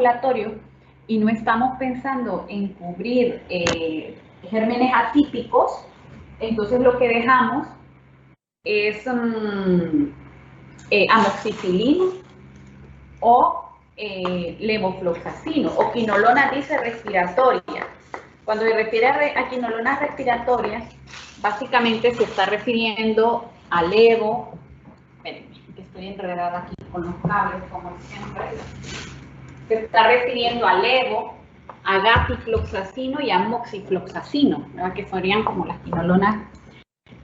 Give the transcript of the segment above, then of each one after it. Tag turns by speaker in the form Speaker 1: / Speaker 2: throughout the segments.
Speaker 1: inoculatorio y no estamos pensando en cubrir gérmenes atípicos, entonces lo que dejamos es amoxicilina o levofloxacino o quinolona dice respiratoria. Cuando se refiere a quinolonas respiratorias, básicamente se está refiriendo a levo. Espérenme, que estoy enredada aquí con los cables, como siempre. Se está refiriendo a levo, a gatifloxacino y a moxifloxacino, ¿verdad? Que serían como las quinolonas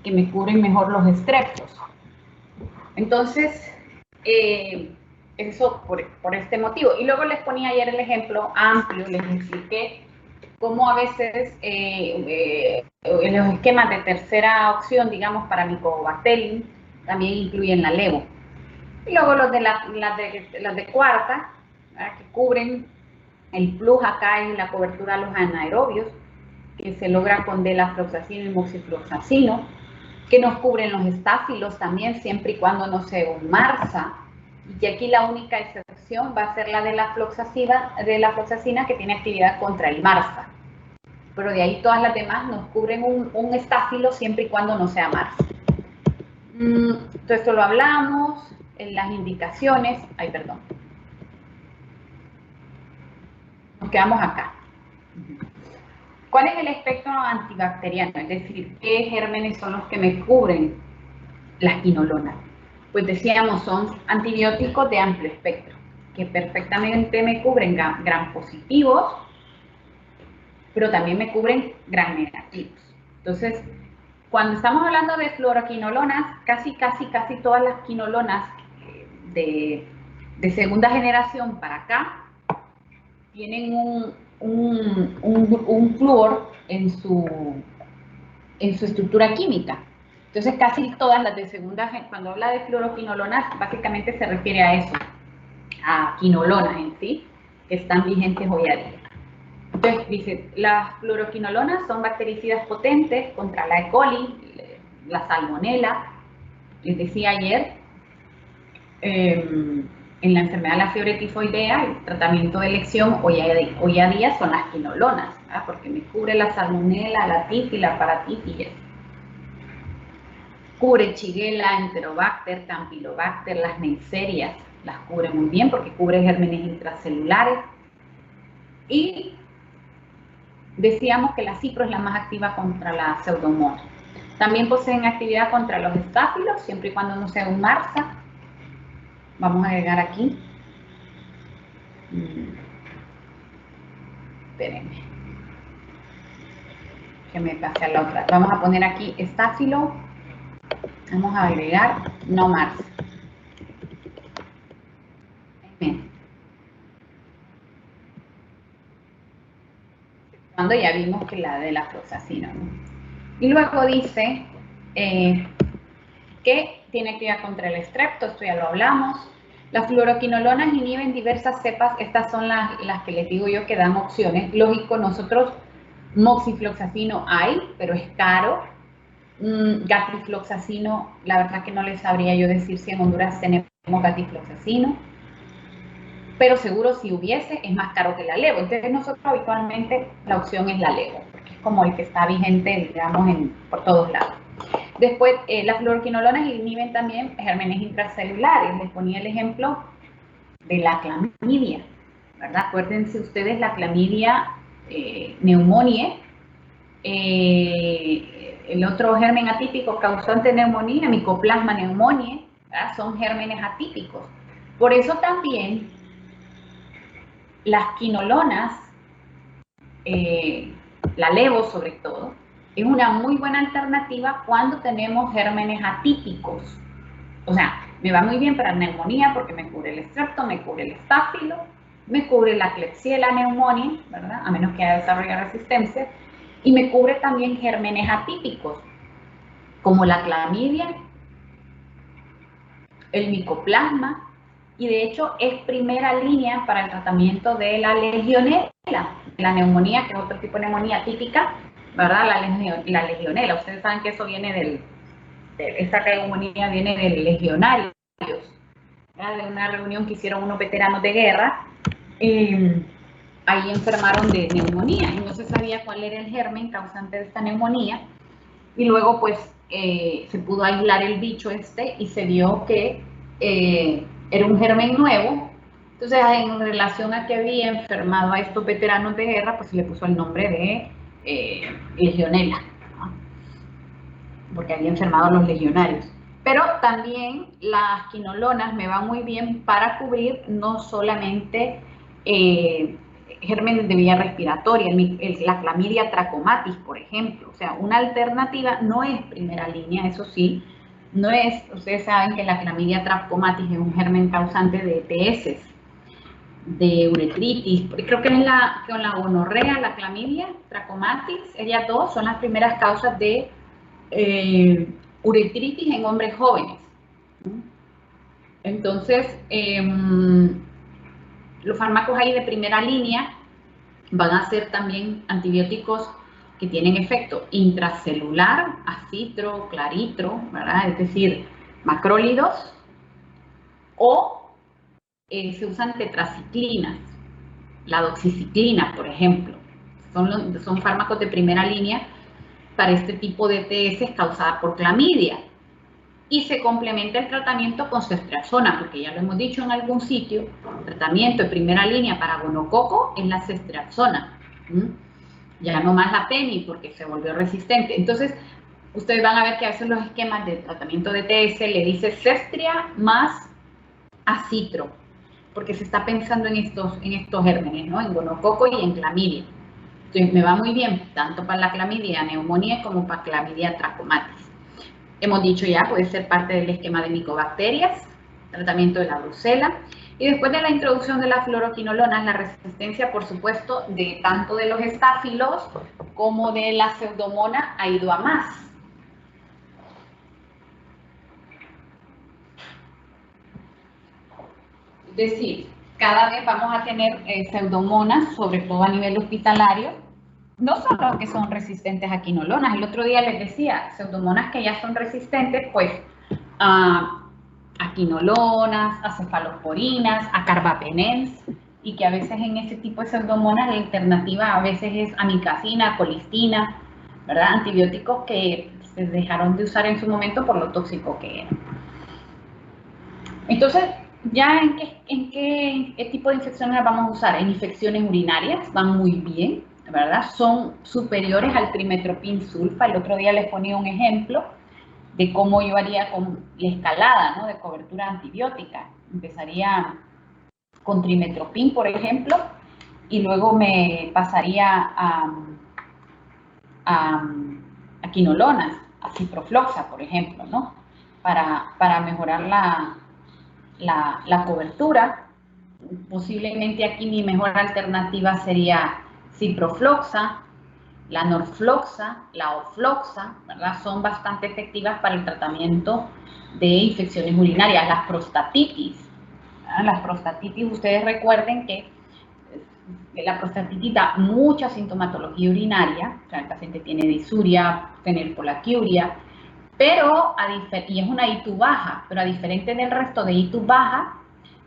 Speaker 1: que me cubren mejor los estreptos. Entonces, eso por este motivo. Y luego les ponía ayer el ejemplo amplio, les expliqué cómo a veces en los esquemas de tercera opción, digamos, para Mycobacterium, también incluyen la levo. Y luego los de las de cuarta, ¿verdad? Que cubren el plus acá en la cobertura a los anaerobios, que se logra con delafloxacino y moxifloxacino, que nos cubren los estáfilos también, siempre y cuando no sea un MARSA, y que aquí la única excepción va a ser la de la floxacina, que tiene actividad contra el MARSA. Pero de ahí todas las demás nos cubren un estáfilo siempre y cuando no sea MARSA. Todo esto lo hablamos en las indicaciones. Ay, perdón. Nos quedamos acá. ¿Cuál es el espectro antibacteriano? Es decir, ¿qué gérmenes son los que me cubren las quinolonas? Pues decíamos, son antibióticos de amplio espectro, que perfectamente me cubren gram positivos, pero también me cubren gram negativos. Entonces, cuando estamos hablando de fluoroquinolonas, casi todas las quinolonas de segunda generación para acá tienen un flúor en su estructura química. Entonces, casi todas las de segunda, cuando habla de fluoroquinolonas, básicamente se refiere a eso, a quinolonas en sí, que están vigentes hoy a día. Entonces, dice, las fluoroquinolonas son bactericidas potentes contra la E. coli, la salmonela. Les decía ayer, en la enfermedad de la fiebre tifoidea, el tratamiento de elección hoy a día son las quinolonas, ¿verdad? Porque me cubre la salmonela, la tif y la paratitis. Cubre Shigella, Enterobacter, Campylobacter, las Neisseria, las cubre muy bien porque cubre gérmenes intracelulares. Y decíamos que la cipro es la más activa contra la pseudomonas. También poseen actividad contra los estáfilos, siempre y cuando no sea un MARSA. Vamos a agregar aquí. Espérenme. Que me pase a la otra. Vamos a poner aquí estáfilo. Vamos a agregar no MARSA. Bien. Cuando ya vimos que la de la floxacina, ¿no? Y luego dice que tiene actividad contra el estrepto, esto ya lo hablamos. Las fluoroquinolonas inhiben diversas cepas, estas son las que les digo yo que dan opciones. Lógico, nosotros moxifloxacino hay, pero es caro. Gatifloxacino, la verdad que no les sabría yo decir si en Honduras tenemos gatifloxacino, pero seguro si hubiese es más caro que la levo. Entonces nosotros habitualmente la opción es la levo, porque es como el que está vigente, digamos, por todos lados. Después, las fluoroquinolonas inhiben también gérmenes intracelulares. Les ponía el ejemplo de la clamidia, ¿verdad? Acuérdense ustedes la clamidia pneumoniae, el otro germen atípico causante de neumonía, Mycoplasma pneumoniae, ¿verdad? Son gérmenes atípicos. Por eso también las quinolonas, la levo sobre todo, es una muy buena alternativa cuando tenemos gérmenes atípicos. O sea, me va muy bien para neumonía porque me cubre el estrepto, me cubre el estáfilo, me cubre la Klebsiella pneumoniae, ¿verdad? A menos que haya desarrollado resistencia, y me cubre también gérmenes atípicos, como la clamidia, el micoplasma, y de hecho es primera línea para el tratamiento de la legionela, la neumonía, que es otro tipo de neumonía típica, ¿verdad? La legionela. Ustedes saben que eso viene esta neumonía viene del legionarios, ¿verdad? De una reunión que hicieron unos veteranos de guerra ahí enfermaron de neumonía y no se sabía cuál era el germen causante de esta neumonía. Y luego pues se pudo aislar el bicho y se vio que era un germen nuevo. Entonces, en relación a que había enfermado a estos veteranos de guerra, pues se le puso el nombre de legionela, ¿no? Porque había enfermado a los legionarios. Pero también las quinolonas me van muy bien para cubrir no solamente gérmenes de vía respiratoria, la clamidia trachomatis, por ejemplo. O sea, una alternativa no es primera línea, eso sí, no es, ustedes saben que la clamidia trachomatis es un germen causante de ETS, de uretritis, creo que es con la gonorrea, la clamidia trachomatis, ellas dos son las primeras causas de uretritis en hombres jóvenes. Entonces, los fármacos ahí de primera línea van a ser también antibióticos que tienen efecto intracelular, acitro, claritro, ¿verdad? Es decir, macrólidos, o se usan tetraciclinas, la doxiciclina, por ejemplo. Son fármacos de primera línea para este tipo de ETS causada por clamidia. Y se complementa el tratamiento con ceftriaxona, porque ya lo hemos dicho en algún sitio, el tratamiento de primera línea para gonococo es la ceftriaxona. Ya no más la peni porque se volvió resistente. Entonces, ustedes van a ver que a veces los esquemas de tratamiento de TS le dice cestria más acitro, porque se está pensando en estos gérmenes, ¿no? En gonococo y en clamidia. Entonces, me va muy bien, tanto para la clamidia neumonía como para clamidia trachomatis. Hemos dicho ya, puede ser parte del esquema de micobacterias, tratamiento de la brucela. Y después de la introducción de las fluoroquinolonas, la resistencia, por supuesto, de tanto de los estáfilos como de la pseudomonas ha ido a más. Es decir, cada vez vamos a tener pseudomonas, sobre todo a nivel hospitalario, no solo que son resistentes a quinolonas. El otro día les decía, pseudomonas que ya son resistentes, pues, a quinolonas, a cefalosporinas, a carbapenens, y que a veces en ese tipo de pseudomonas la alternativa a veces es amicacina, colistina, ¿verdad? Antibióticos que se dejaron de usar en su momento por lo tóxico que eran. Entonces, ¿ya en qué tipo de infecciones las vamos a usar? En infecciones urinarias, van muy bien, ¿verdad? Son superiores al trimetoprim sulfa. El otro día les ponía un ejemplo de cómo yo haría con la escalada, ¿no? De cobertura antibiótica. Empezaría con trimetoprim, por ejemplo, y luego me pasaría a quinolonas, a ciprofloxa, por ejemplo, ¿no? Para mejorar la cobertura. Posiblemente aquí mi mejor alternativa sería ciprofloxa, la norfloxa, la ofloxa, ¿verdad? Son bastante efectivas para el tratamiento de infecciones urinarias. Las prostatitis, ¿verdad? Las prostatitis, ustedes recuerden que la prostatitis da mucha sintomatología urinaria, o sea, el paciente tiene disuria, fenilpolaquiuria, pero y es una ITU baja, pero a diferente del resto de ITU baja,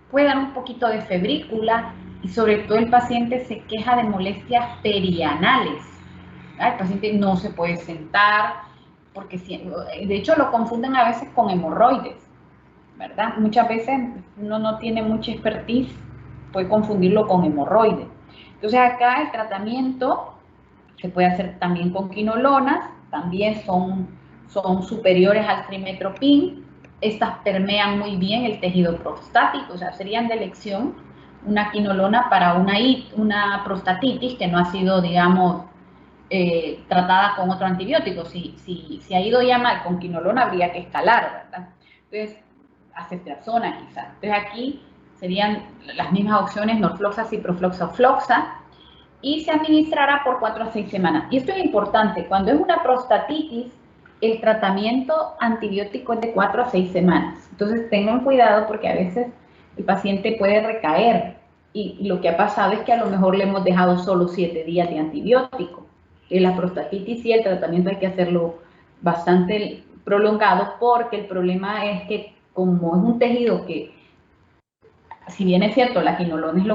Speaker 1: puede dar un poquito de febrícula y sobre todo el paciente se queja de molestias perianales. El paciente no se puede sentar, porque de hecho lo confunden a veces con hemorroides, ¿verdad? Muchas veces uno no tiene mucha expertise, puede confundirlo con hemorroides. Entonces acá el tratamiento se puede hacer también con quinolonas, también son superiores al trimetoprim. Estas permean muy bien el tejido prostático, o sea, serían de elección una quinolona para una prostatitis que no ha sido, digamos, tratada con otro antibiótico. Si ha ido ya mal con quinolona, habría que escalar, ¿verdad? Entonces, ceftriaxona quizás. Entonces aquí serían las mismas opciones, norfloxa, ciprofloxa, floxa, y se administrará por 4 a 6 semanas. Y esto es importante, cuando es una prostatitis, el tratamiento antibiótico es de 4 a 6 semanas. Entonces tengan cuidado porque a veces el paciente puede recaer y lo que ha pasado es que a lo mejor le hemos dejado solo 7 días de antibiótico. En la prostatitis sí, el tratamiento hay que hacerlo bastante prolongado porque el problema es que como es un tejido que si bien es cierto, la quinolona es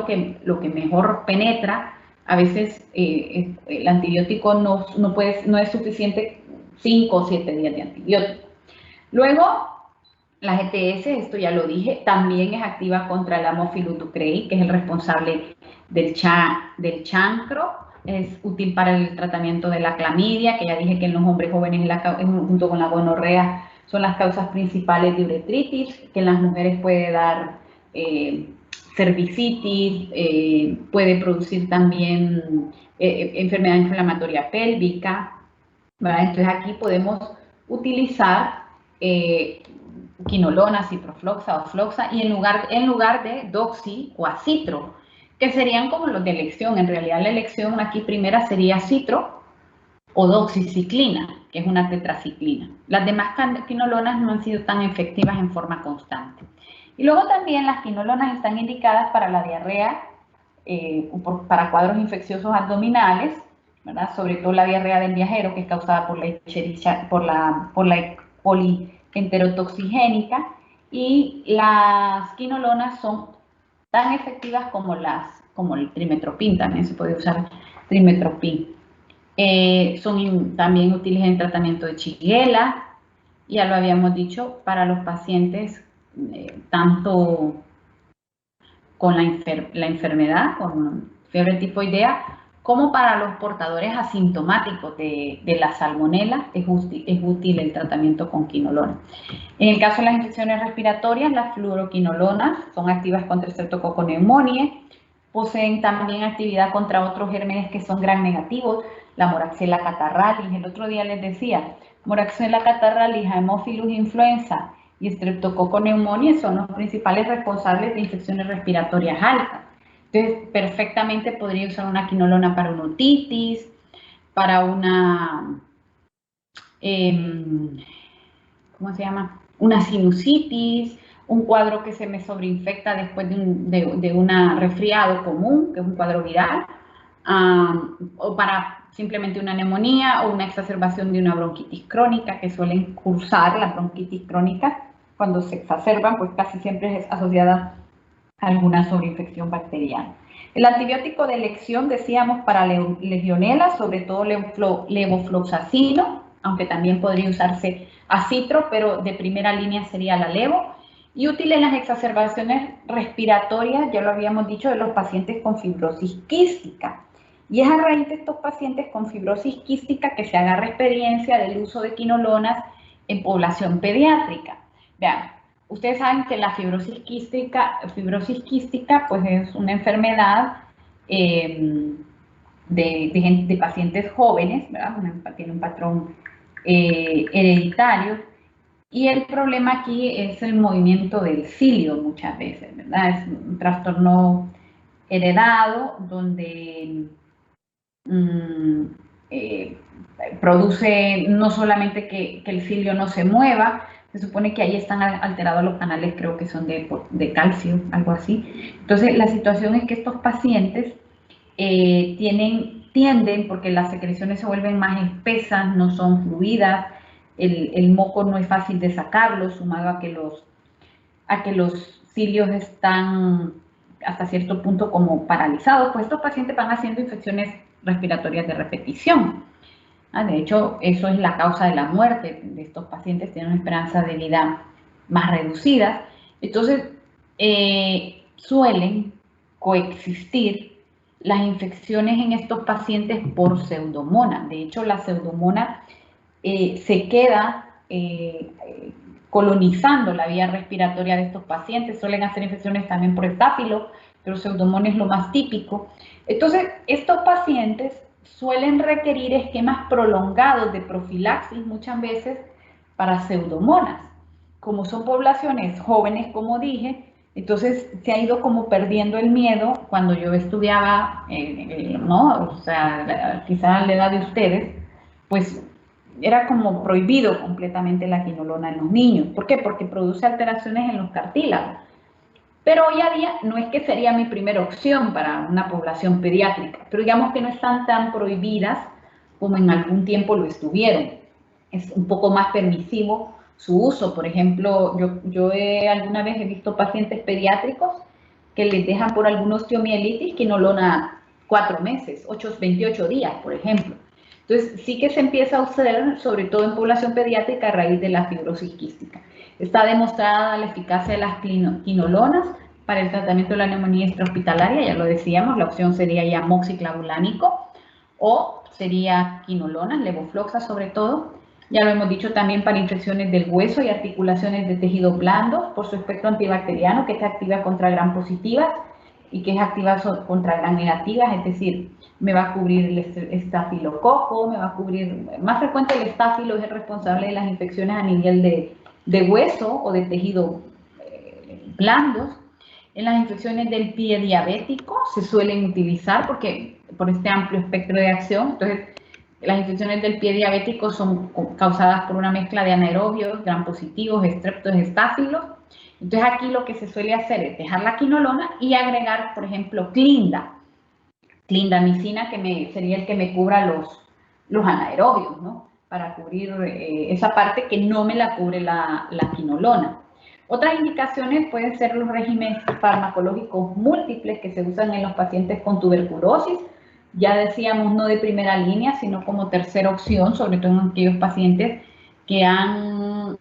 Speaker 1: lo que mejor penetra, a veces el antibiótico no es suficiente 5 o 7 días de antibiótico. Luego, la GTS, esto ya lo dije, también es activa contra el Haemophilus ducreyi, que es el responsable del chancro. Es útil para el tratamiento de la clamidia, que ya dije que en los hombres jóvenes junto con la gonorrea son las causas principales de uretritis, que en las mujeres puede dar cervicitis, puede producir también enfermedad inflamatoria pélvica, ¿verdad? Entonces aquí podemos utilizar quinolona, ciprofloxa o floxa, y en lugar de doxi o acitro, que serían como los de elección. En realidad la elección aquí primera sería citro o doxiciclina, que es una tetraciclina. Las demás quinolonas no han sido tan efectivas en forma constante. Y luego también las quinolonas están indicadas para la diarrea, para cuadros infecciosos abdominales, ¿verdad? Sobre todo la diarrea del viajero, que es causada por la E. coli enterotoxigénica, y las quinolonas son tan efectivas como el trimetoprim, también se puede usar trimetoprim. Son también útiles en tratamiento de Shigella, ya lo habíamos dicho, para los pacientes tanto con la enfermedad, con fiebre tifoidea, como para los portadores asintomáticos de la salmonela, es útil el tratamiento con quinolona. En el caso de las infecciones respiratorias, las fluoroquinolonas son activas contra Streptococcus pneumoniae, poseen también actividad contra otros gérmenes que son gram negativos, la Moraxella catarrhalis. El otro día les decía, Moraxella catarrhalis, Haemophilus influenza y Streptococcus pneumoniae son los principales responsables de infecciones respiratorias altas. Entonces, perfectamente podría usar una quinolona para una otitis, para una, ¿cómo se llama? Una sinusitis, un cuadro que se me sobreinfecta después de un resfriado común, que es un cuadro viral, o para simplemente una neumonía o una exacerbación de una bronquitis crónica, que suelen cursar las bronquitis crónicas. Cuando se exacerban, pues casi siempre es asociada a alguna sobreinfección bacteriana. El antibiótico de elección, decíamos, para legionela, sobre todo levofloxacino, aunque también podría usarse acitro, pero de primera línea sería la levo, y útil en las exacerbaciones respiratorias, ya lo habíamos dicho, de los pacientes con fibrosis quística. Y es a raíz de estos pacientes con fibrosis quística que se agarra experiencia del uso de quinolonas en población pediátrica. Vean, ustedes saben que la fibrosis quística pues es una enfermedad de pacientes jóvenes, ¿verdad? Tiene un patrón hereditario, y el problema aquí es el movimiento del cilio muchas veces, ¿verdad? Es un trastorno heredado donde produce no solamente que el cilio no se mueva, se supone que ahí están alterados los canales, creo que son de calcio, algo así. Entonces, la situación es que estos pacientes tienden, porque las secreciones se vuelven más espesas, no son fluidas, el moco no es fácil de sacarlo, sumado a que los cilios están hasta cierto punto como paralizados, pues estos pacientes van haciendo infecciones respiratorias de repetición. De hecho, eso es la causa de la muerte de estos pacientes, tienen una esperanza de vida más reducida. Entonces, suelen coexistir las infecciones en estos pacientes por pseudomonas. De hecho, la pseudomona se queda colonizando la vía respiratoria de estos pacientes. Suelen hacer infecciones también por estáfilo, pero pseudomonas es lo más típico. Entonces, estos pacientes suelen requerir esquemas prolongados de profilaxis muchas veces para pseudomonas. Como son poblaciones jóvenes, como dije, entonces se ha ido como perdiendo el miedo. Cuando yo estudiaba, ¿no? O sea, quizá a la edad de ustedes, pues era como prohibido completamente la quinolona en los niños. ¿Por qué? Porque produce alteraciones en los cartílagos. Pero hoy a día no es que sería mi primera opción para una población pediátrica, pero digamos que no están tan prohibidas como en algún tiempo lo estuvieron. Es un poco más permisivo su uso. Por ejemplo, yo alguna vez he visto pacientes pediátricos que les dejan por alguna osteomielitis quinolona 4 meses, 28 días, por ejemplo. Entonces, sí que se empieza a usar, sobre todo en población pediátrica, a raíz de la fibrosis quística. Está demostrada la eficacia de las quinolonas para el tratamiento de la neumonía extrahospitalaria, ya lo decíamos, la opción sería ya moxiclavulánico o sería quinolonas, levofloxa sobre todo. Ya lo hemos dicho también para infecciones del hueso y articulaciones de tejidos blandos por su espectro antibacteriano, que es activa contra gram positivas y que es activa contra gram negativas, es decir, me va a cubrir el estafilococo, me va a cubrir, más frecuente el estáfilo es el responsable de las infecciones a nivel de hueso o de tejidos blandos. En las infecciones del pie diabético se suelen utilizar porque por este amplio espectro de acción. Entonces, las infecciones del pie diabético son causadas por una mezcla de anaerobios, gram positivos, estreptos, estáfilos. Entonces, aquí lo que se suele hacer es dejar la quinolona y agregar, por ejemplo, clindamicina, que sería el que me cubra los anaerobios, ¿no? Para cubrir esa parte que no me la cubre la quinolona. Otras indicaciones pueden ser los regímenes farmacológicos múltiples que se usan en los pacientes con tuberculosis. Ya decíamos, no de primera línea, sino como tercera opción, sobre todo en aquellos pacientes que han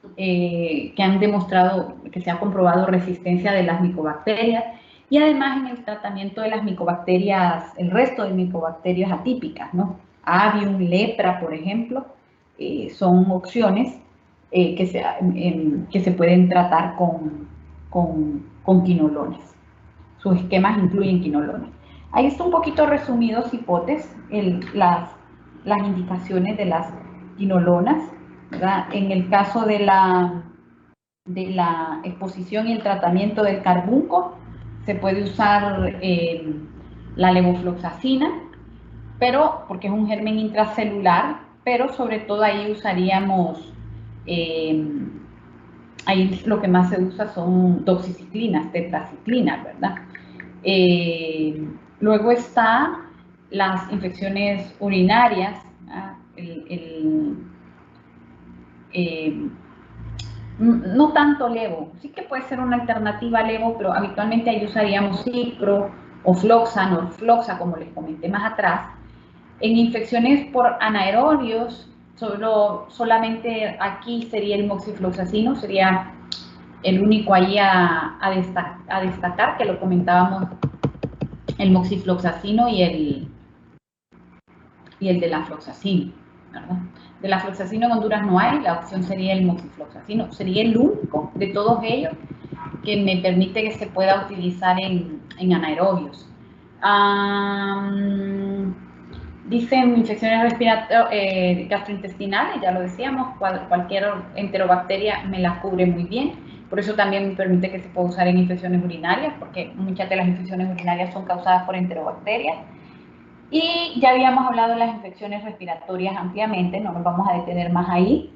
Speaker 1: demostrado, que se ha comprobado resistencia de las micobacterias, y además en el tratamiento de las micobacterias, el resto de micobacterias atípicas, ¿no? Avium, lepra, por ejemplo, son opciones que se pueden tratar con quinolones. Sus esquemas incluyen quinolones. Ahí está un poquito resumidos, hipotes, las indicaciones de las quinolonas, ¿verdad? En el caso de la exposición y el tratamiento del carbunco, se puede usar la levofloxacina, pero porque es un germen intracelular, pero sobre todo ahí usaríamos, ahí lo que más se usa son doxiciclinas, tetraciclinas, ¿verdad? Luego está las infecciones urinarias, no tanto levo, sí que puede ser una alternativa al levo, pero habitualmente ahí usaríamos cipro o floxa, norfloxa, como les comenté más atrás. En infecciones por anaerobios, solamente aquí sería el moxifloxacino, sería el único ahí a destacar, que lo comentábamos, el moxifloxacino y el de la floxacino, ¿verdad? De la floxacino en Honduras no hay, la opción sería el moxifloxacino, sería el único de todos ellos que me permite que se pueda utilizar en anaerobios. Dicen infecciones gastrointestinales, ya lo decíamos, cualquier enterobacteria me la cubre muy bien, por eso también me permite que se pueda usar en infecciones urinarias, porque muchas de las infecciones urinarias son causadas por enterobacterias. Y ya habíamos hablado de las infecciones respiratorias ampliamente, no nos vamos a detener más ahí,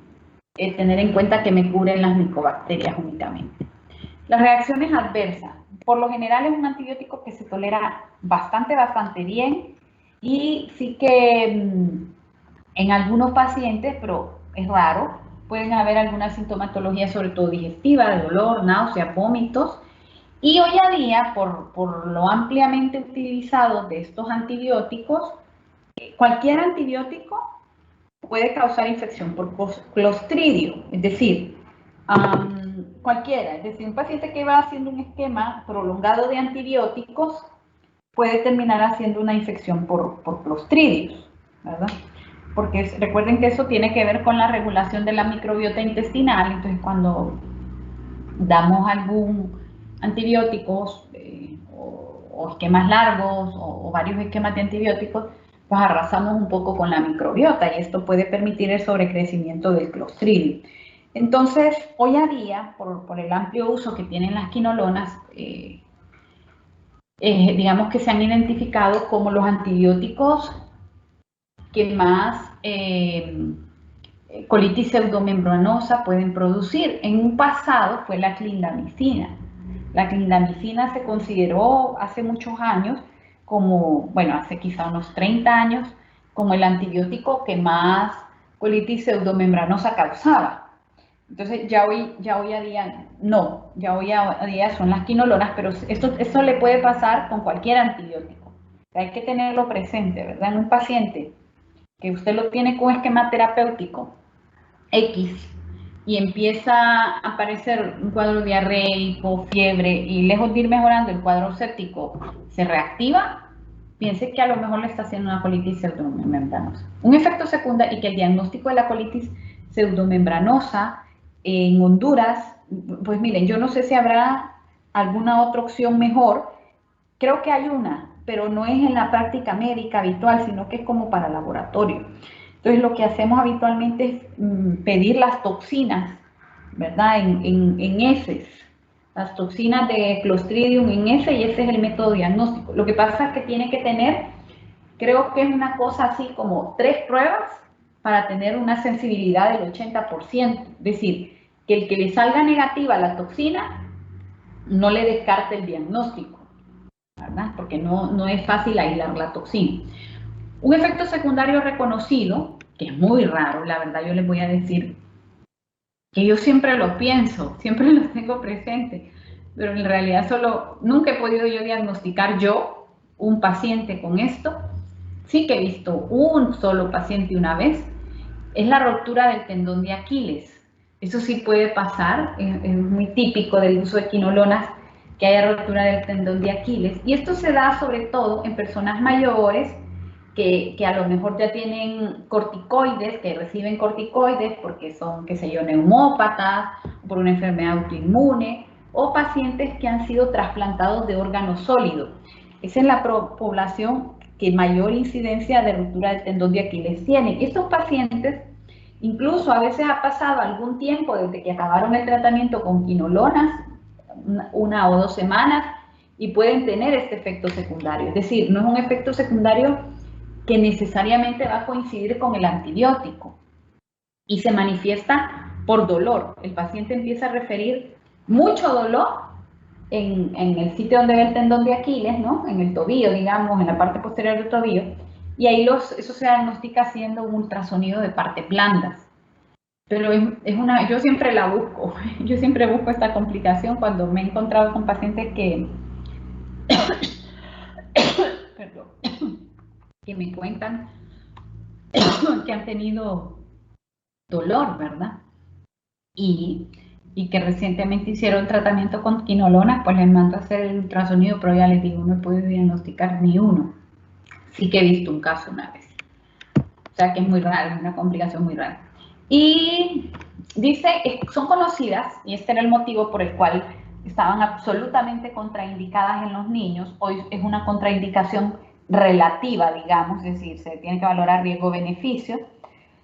Speaker 1: tener en cuenta que me cubren las micobacterias únicamente. Las reacciones adversas, por lo general es un antibiótico que se tolera bastante bien, y sí que en algunos pacientes, pero es raro, pueden haber alguna sintomatología, sobre todo digestiva, de dolor, náuseas, vómitos. Y hoy a día, por lo ampliamente utilizado de estos antibióticos, cualquier antibiótico puede causar infección por clostridio, es decir, cualquiera, es decir, un paciente que va haciendo un esquema prolongado de antibióticos puede terminar haciendo una infección por clostridios, ¿verdad? Porque recuerden que eso tiene que ver con la regulación de la microbiota intestinal. Entonces, cuando damos algún antibióticos o esquemas largos o varios esquemas de antibióticos, pues arrasamos un poco con la microbiota y esto puede permitir el sobrecrecimiento del clostridio. Entonces, hoy a día, por el amplio uso que tienen las quinolonas, digamos que se han identificado como los antibióticos que más colitis pseudomembranosa pueden producir. En un pasado fue la clindamicina. La clindamicina se consideró hace muchos años como, bueno, hace quizá unos 30 años, como el antibiótico que más colitis pseudomembranosa causaba. Entonces ya hoy a día no, ya hoy a día son las quinolonas, pero esto le puede pasar con cualquier antibiótico. Hay que tenerlo presente, ¿verdad? En un paciente que usted lo tiene con esquema terapéutico X y empieza a aparecer un cuadro diarreico, fiebre, y lejos de ir mejorando el cuadro séptico se reactiva, piense que a lo mejor le está haciendo una colitis pseudomembranosa. Un efecto secundario, y que el diagnóstico de la colitis pseudomembranosa en Honduras, pues miren, yo no sé si habrá alguna otra opción mejor. Creo que hay una, pero no es en la práctica médica habitual, sino que es como para laboratorio. Entonces lo que hacemos habitualmente es pedir las toxinas, ¿verdad? En heces, las toxinas de Clostridium en heces, y ese es el método diagnóstico. Lo que pasa es que tiene que tener, creo que es una cosa así como 3 pruebas para tener una sensibilidad del 80%. Es decir, que el que le salga negativa la toxina no le descarte el diagnóstico, ¿verdad? Porque no es fácil aislar la toxina. Un efecto secundario reconocido, que es muy raro, la verdad yo les voy a decir que yo siempre lo pienso, siempre lo tengo presente, pero en realidad nunca he podido yo diagnosticar yo un paciente con esto. Sí que he visto un solo paciente una vez, es la ruptura del tendón de Aquiles. Eso sí puede pasar, es muy típico del uso de quinolonas que haya ruptura del tendón de Aquiles. Y esto se da sobre todo en personas mayores que a lo mejor ya tienen corticoides, que reciben corticoides porque son, qué sé yo, neumópatas, por una enfermedad autoinmune, o pacientes que han sido trasplantados de órganos sólidos. Esa es la población que mayor incidencia de ruptura del tendón de Aquiles tienen. Y estos pacientes, incluso a veces ha pasado algún tiempo desde que acabaron el tratamiento con quinolonas, 1 o 2 semanas, y pueden tener este efecto secundario. Es decir, no es un efecto secundario que necesariamente va a coincidir con el antibiótico y se manifiesta por dolor. El paciente empieza a referir mucho dolor en el sitio donde ve el tendón de Aquiles, ¿no? En el tobillo, digamos, en la parte posterior del tobillo, y ahí eso se diagnostica haciendo un ultrasonido de partes blandas. Pero yo siempre la busco, yo siempre busco esta complicación cuando me he encontrado con pacientes perdón, que me cuentan que han tenido dolor, ¿verdad? Y que recientemente hicieron tratamiento con quinolonas, pues les mando a hacer el ultrasonido, pero ya les digo, no he podido diagnosticar ni uno. Sí que he visto un caso una vez. O sea que es muy raro, es una complicación muy rara. Y dice, son conocidas, y este era el motivo por el cual estaban absolutamente contraindicadas en los niños. Hoy es una contraindicación relativa, digamos, es decir, se tiene que valorar riesgo-beneficio,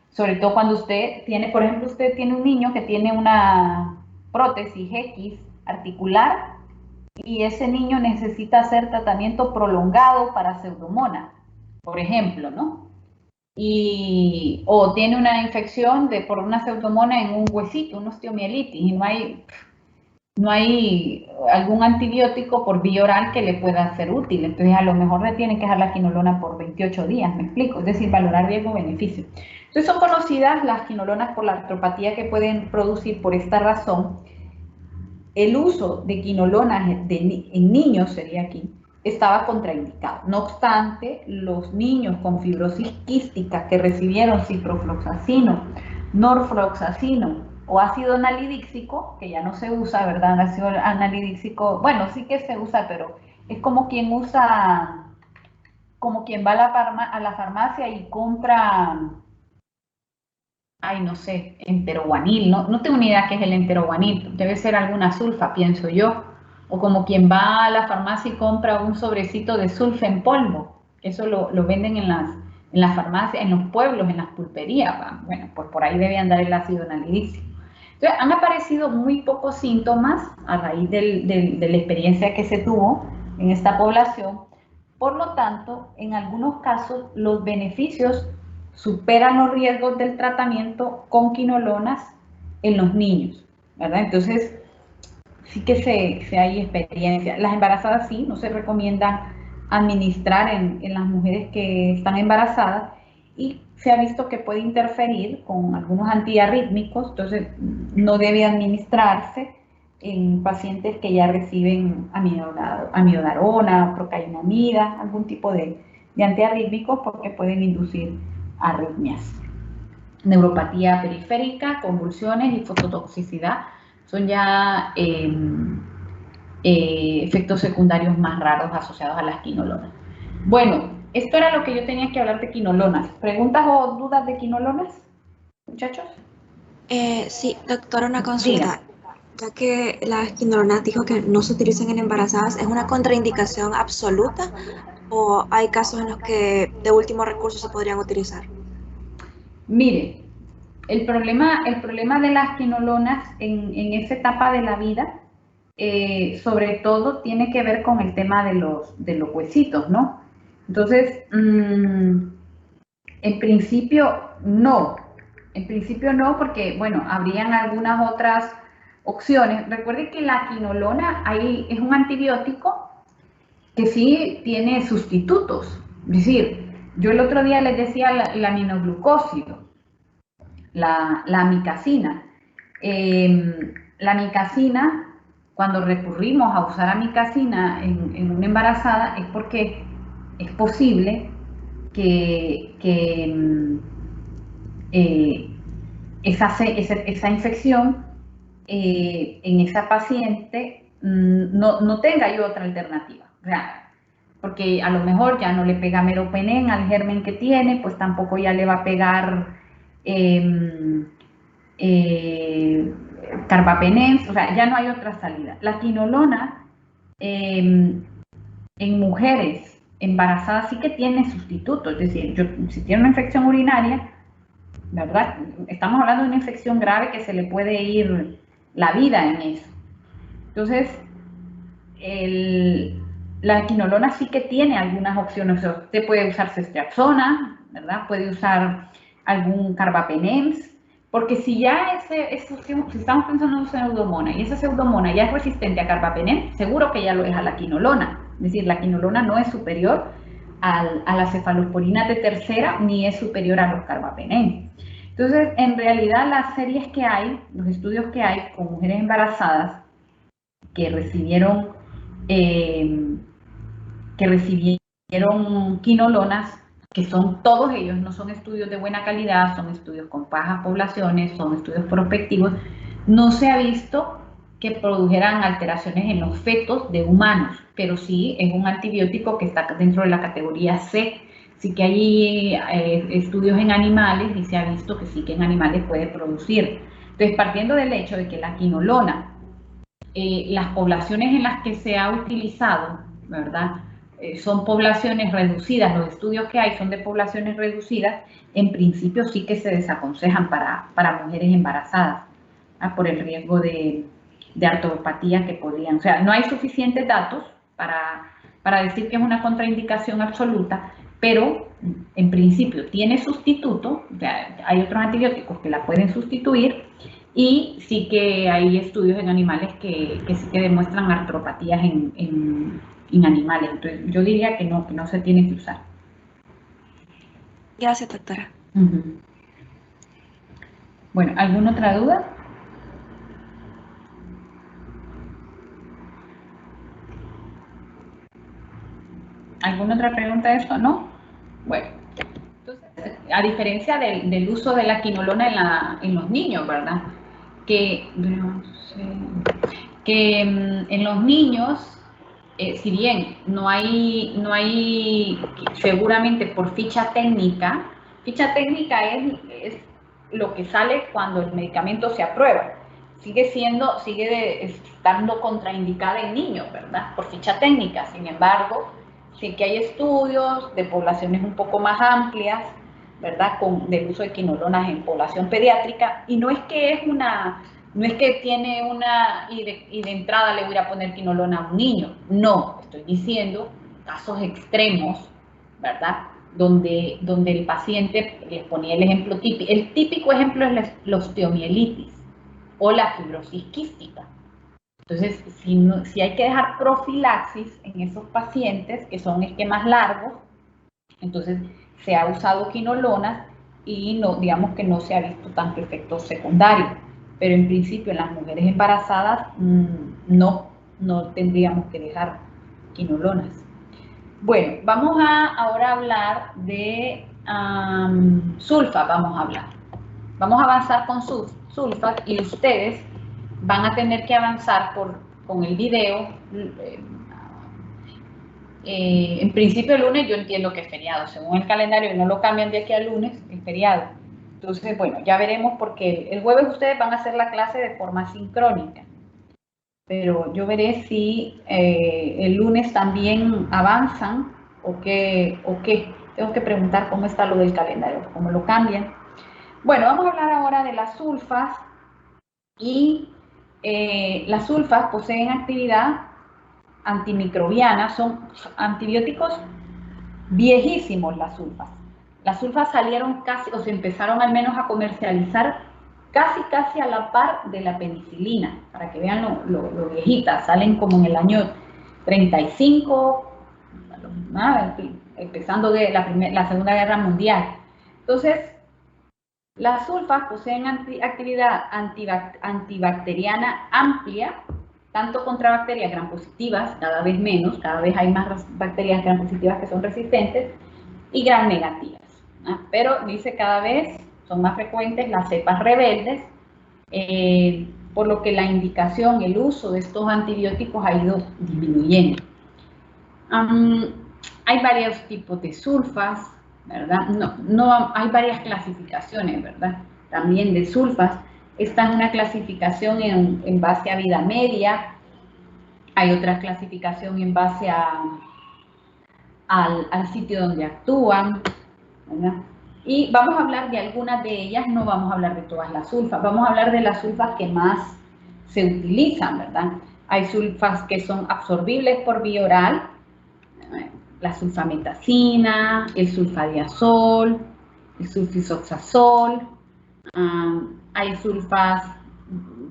Speaker 1: sobre todo cuando usted tiene, por ejemplo, usted tiene un niño que tiene una prótesis X articular y ese niño necesita hacer tratamiento prolongado para pseudomonas, por ejemplo, ¿no? O tiene una infección por una pseudomona en un huesito, una osteomielitis, y no hay algún antibiótico por vía oral que le pueda ser útil. Entonces, a lo mejor le tienen que dejar la quinolona por 28 días, ¿me explico? Es decir, valorar riesgo-beneficio. Entonces, son conocidas las quinolonas por la artropatía que pueden producir. Por esta razón, el uso de quinolonas en niños, sería aquí, estaba contraindicado. No obstante, los niños con fibrosis quística que recibieron ciprofloxacino, norfloxacino o ácido analidíxico, que ya no se usa, ¿verdad? Ácido analidíxico, bueno, sí que se usa, pero es como quien usa, como quien va a la farmacia y compra, ay, no sé, enteroguanil, no tengo ni idea qué es el enteroguanil, debe ser alguna sulfa, pienso yo, o como quien va a la farmacia y compra un sobrecito de sulfa en polvo, eso lo venden en las farmacias, en los pueblos, en las pulperías, bueno, pues por ahí debe andar el ácido analidíxico. Entonces, han aparecido muy pocos síntomas a raíz de la experiencia que se tuvo en esta población. Por lo tanto, en algunos casos, los beneficios superan los riesgos del tratamiento con quinolonas en los niños, ¿verdad? Entonces, sí que se hay experiencia. Las embarazadas sí, no se recomienda administrar en las mujeres que están embarazadas. y se ha visto que puede interferir con algunos antiarrítmicos, entonces no debe administrarse en pacientes que ya reciben amiodarona, procainamida, algún tipo de antiarrítmicos porque pueden inducir arritmias. Neuropatía periférica, convulsiones y fototoxicidad son ya efectos secundarios más raros asociados a las quinolonas. Bueno, esto era lo que yo tenía que hablar de quinolonas. ¿Preguntas o dudas de quinolonas, muchachos?
Speaker 2: Sí, doctora, una consulta.
Speaker 1: Diga.
Speaker 2: Ya que la quinolona dijo que no se utilizan en embarazadas, ¿es una contraindicación absoluta o hay casos en los que de último recurso se podrían utilizar?
Speaker 1: Mire, el problema de las quinolonas en esa etapa de la vida, sobre todo tiene que ver con el tema de los huesitos, ¿no? Entonces, en principio no. En principio no, porque, bueno, habrían algunas otras opciones. Recuerden que la quinolona es un antibiótico que sí tiene sustitutos. Es decir, yo el otro día les decía el aminoglucósido, la amicacina. La amicacina, cuando recurrimos a usar amicacina en una embarazada, es porque es posible que esa infección en esa paciente no tenga yo otra alternativa. O sea, porque a lo mejor ya no le pega meropenem al germen que tiene, pues tampoco ya le va a pegar carbapenem, o sea, ya no hay otra salida. La quinolona en mujeres embarazadas sí que tiene sustituto, es decir, si tiene una infección urinaria, ¿verdad? Estamos hablando de una infección grave que se le puede ir la vida en eso. Entonces, la quinolona sí que tiene algunas opciones. Usted puede usar ceftriaxona, ¿verdad? Puede usar algún carbapenems, porque si ya si estamos pensando en una pseudomona y esa pseudomona ya es resistente a carbapenem, seguro que ya lo es a la quinolona. Es decir, la quinolona no es superior a la cefalosporina de tercera ni es superior a los carbapenem. Entonces, en realidad las series que hay, los estudios que hay con mujeres embarazadas que recibieron quinolonas, que son todos ellos, no son estudios de buena calidad, son estudios con bajas poblaciones, son estudios prospectivos, no se ha visto que produjeran alteraciones en los fetos de humanos, pero sí es un antibiótico que está dentro de la categoría C. Sí que hay estudios en animales y se ha visto que sí que en animales puede producir. Entonces, partiendo del hecho de que la quinolona, las poblaciones en las que se ha utilizado, ¿verdad? Son poblaciones reducidas, los estudios que hay son de poblaciones reducidas, en principio sí que se desaconsejan para mujeres embarazadas, ¿verdad? Por el riesgo de artropatía que podrían, o sea, no hay suficientes datos para decir que es una contraindicación absoluta, pero en principio tiene sustituto, o sea, hay otros antibióticos que la pueden sustituir, y sí que hay estudios en animales que sí que demuestran artropatías en animales. Entonces, yo diría que no se tiene que usar.
Speaker 2: Gracias, doctora.
Speaker 1: Bueno, ¿alguna otra duda? ¿Alguna otra pregunta de esto? ¿No? Bueno, entonces, a diferencia del uso de la quinolona en los niños, ¿verdad? Que en los niños, si bien no hay seguramente por ficha técnica es lo que sale cuando el medicamento se aprueba. Sigue estando contraindicada en niños, ¿verdad? Por ficha técnica. Sin embargo, sí que hay estudios de poblaciones un poco más amplias, ¿verdad? Del uso de quinolonas en población pediátrica, y no es que tiene y de entrada le voy a poner quinolona a un niño. No, estoy diciendo casos extremos, ¿verdad? Donde el paciente, les ponía el ejemplo típico, el típico ejemplo es la osteomielitis o la fibrosis quística. Entonces, si hay que dejar profilaxis en esos pacientes que son esquemas largos, entonces se ha usado quinolonas y no, digamos que no se ha visto tanto efecto secundario. Pero en principio en las mujeres embarazadas no tendríamos que dejar quinolonas. Bueno, vamos a ahora hablar de sulfa, Vamos a avanzar con sulfa y ustedes van a tener que avanzar con el video. En principio el lunes yo entiendo que es feriado, según el calendario no lo cambian de aquí al lunes, es feriado. Entonces, bueno, ya veremos porque el jueves ustedes van a hacer la clase de forma sincrónica. Pero yo veré si el lunes también avanzan o qué. Tengo que preguntar cómo está lo del calendario, cómo lo cambian. Bueno, vamos a hablar ahora de las sulfas y las sulfas poseen actividad antimicrobiana, son antibióticos viejísimos las sulfas. Las sulfas salieron casi, o se empezaron al menos a comercializar casi a la par de la penicilina, para que vean lo viejitas, salen como en el año 35, empezando de la Segunda Guerra Mundial. Entonces, las sulfas poseen actividad antibacteriana amplia, tanto contra bacterias gram positivas, cada vez menos, cada vez hay más bacterias gram positivas que son resistentes, y gram negativas. Pero dice cada vez son más frecuentes las cepas rebeldes, por lo que la indicación, el uso de estos antibióticos ha ido disminuyendo. Hay varios tipos de sulfas, ¿verdad? Hay varias clasificaciones, ¿verdad? También de sulfas. Esta es una clasificación en base a vida media. Hay otra clasificación en base al sitio donde actúan, ¿verdad? Y vamos a hablar de algunas de ellas, no vamos a hablar de todas las sulfas, vamos a hablar de las sulfas que más se utilizan, ¿verdad? Hay sulfas que son absorbibles por vía oral, la sulfametacina, el sulfadiazol, el sulfisoxazol. Hay sulfas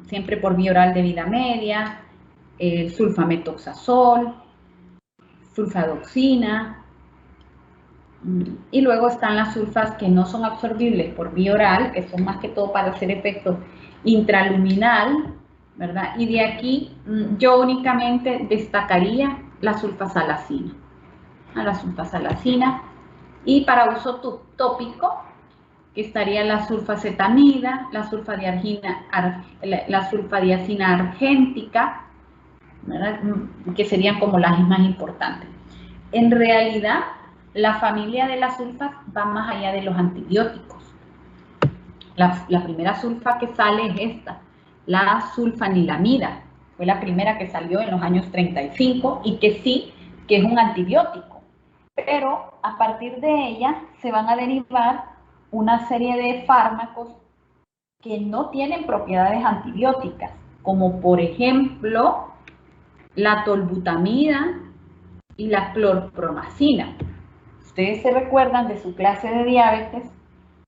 Speaker 1: siempre por vía oral de vida media, el sulfametoxazol, sulfadoxina. Y luego están las sulfas que no son absorbibles por vía oral, que son más que todo para hacer efecto intraluminal, ¿verdad? Y de aquí yo únicamente destacaría la sulfasalacina. La sulfasalacina. Y para uso tópico, que estaría la sulfacetamida, la sulfadiazina argéntica, ¿verdad? Que serían como las más importantes. En realidad, la familia de las sulfas va más allá de los antibióticos. La primera sulfa que sale es esta, la sulfanilamida. Fue la primera que salió en los años 35 y que es un antibiótico. Pero a partir de ella se van a derivar una serie de fármacos que no tienen propiedades antibióticas, como por ejemplo la tolbutamida y la clorpromacina. Ustedes se recuerdan de su clase de diabetes,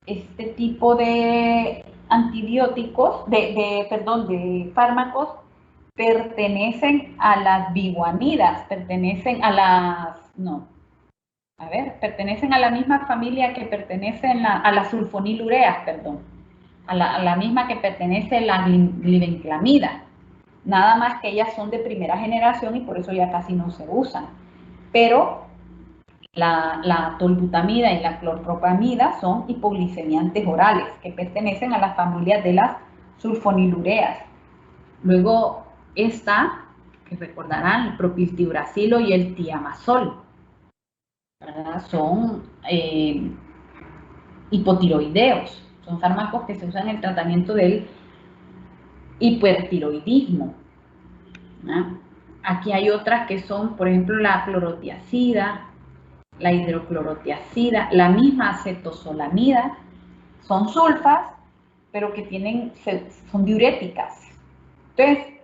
Speaker 1: este tipo de antibióticos, de fármacos pertenecen a las biguanidas, pertenecen a la misma familia que pertenecen a las sulfonilureas, a la misma que pertenece la glibenclamida. Nada más que ellas son de primera generación y por eso ya casi no se usan. Pero la tolbutamida y la clorpropamida son hipoglicemiantes orales que pertenecen a las familias de las sulfonilureas. Luego está, que recordarán, el propiltiuracilo y el tiamazol, ¿verdad? Son hipotiroideos, son fármacos que se usan en el tratamiento del hipertiroidismo, ¿verdad? Aquí hay otras que son, por ejemplo, la clorotiazida, la hidroclorotiazida, la misma acetosolamida, son sulfas, pero que son diuréticas. Entonces,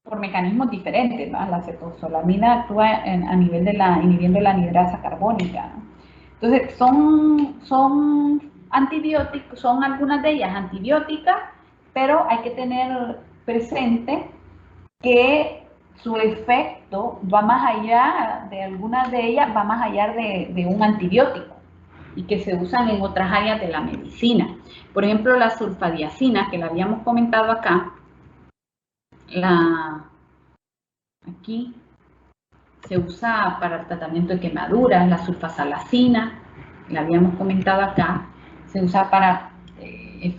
Speaker 1: por mecanismos diferentes, ¿no? La acetosolamida actúa inhibiendo la anidrasa carbónica, ¿no? Entonces, son antibióticos, son algunas de ellas antibióticas, pero hay que tener presente que su efecto va más allá de algunas de ellas, va más allá de un antibiótico. y que se usan en otras áreas de la medicina. Por ejemplo, la sulfadiazina, que la habíamos comentado acá, aquí se usa para el tratamiento de quemaduras. La sulfasalacina, la habíamos comentado acá, se usa para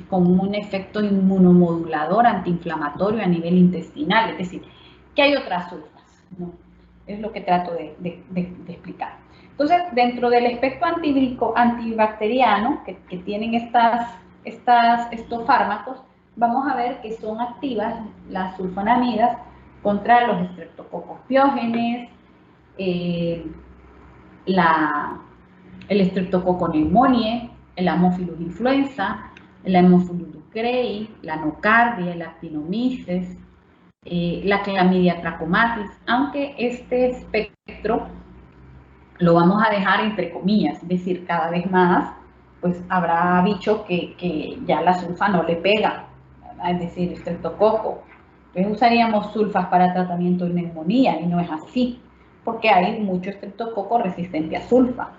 Speaker 1: como un efecto inmunomodulador antiinflamatorio a nivel intestinal, es decir, que hay otras sulfas, ¿no? Es lo que trato de explicar. Entonces, dentro del espectro antibacteriano que tienen estos fármacos, vamos a ver que son activas las sulfonamidas contra los estreptococos piógenes, el Streptococcus pneumoniae, el Haemophilus influenza, el Haemophilus ducreyi, la nocardia, la actinomyces, la Chlamydia trachomatis, aunque este espectro lo vamos a dejar entre comillas, es decir, cada vez más pues habrá bichos que ya la sulfa no le pega, ¿verdad? Es decir, estreptococo. Entonces usaríamos sulfas para tratamiento de neumonía y no es así, porque hay mucho estreptococo resistente a sulfa.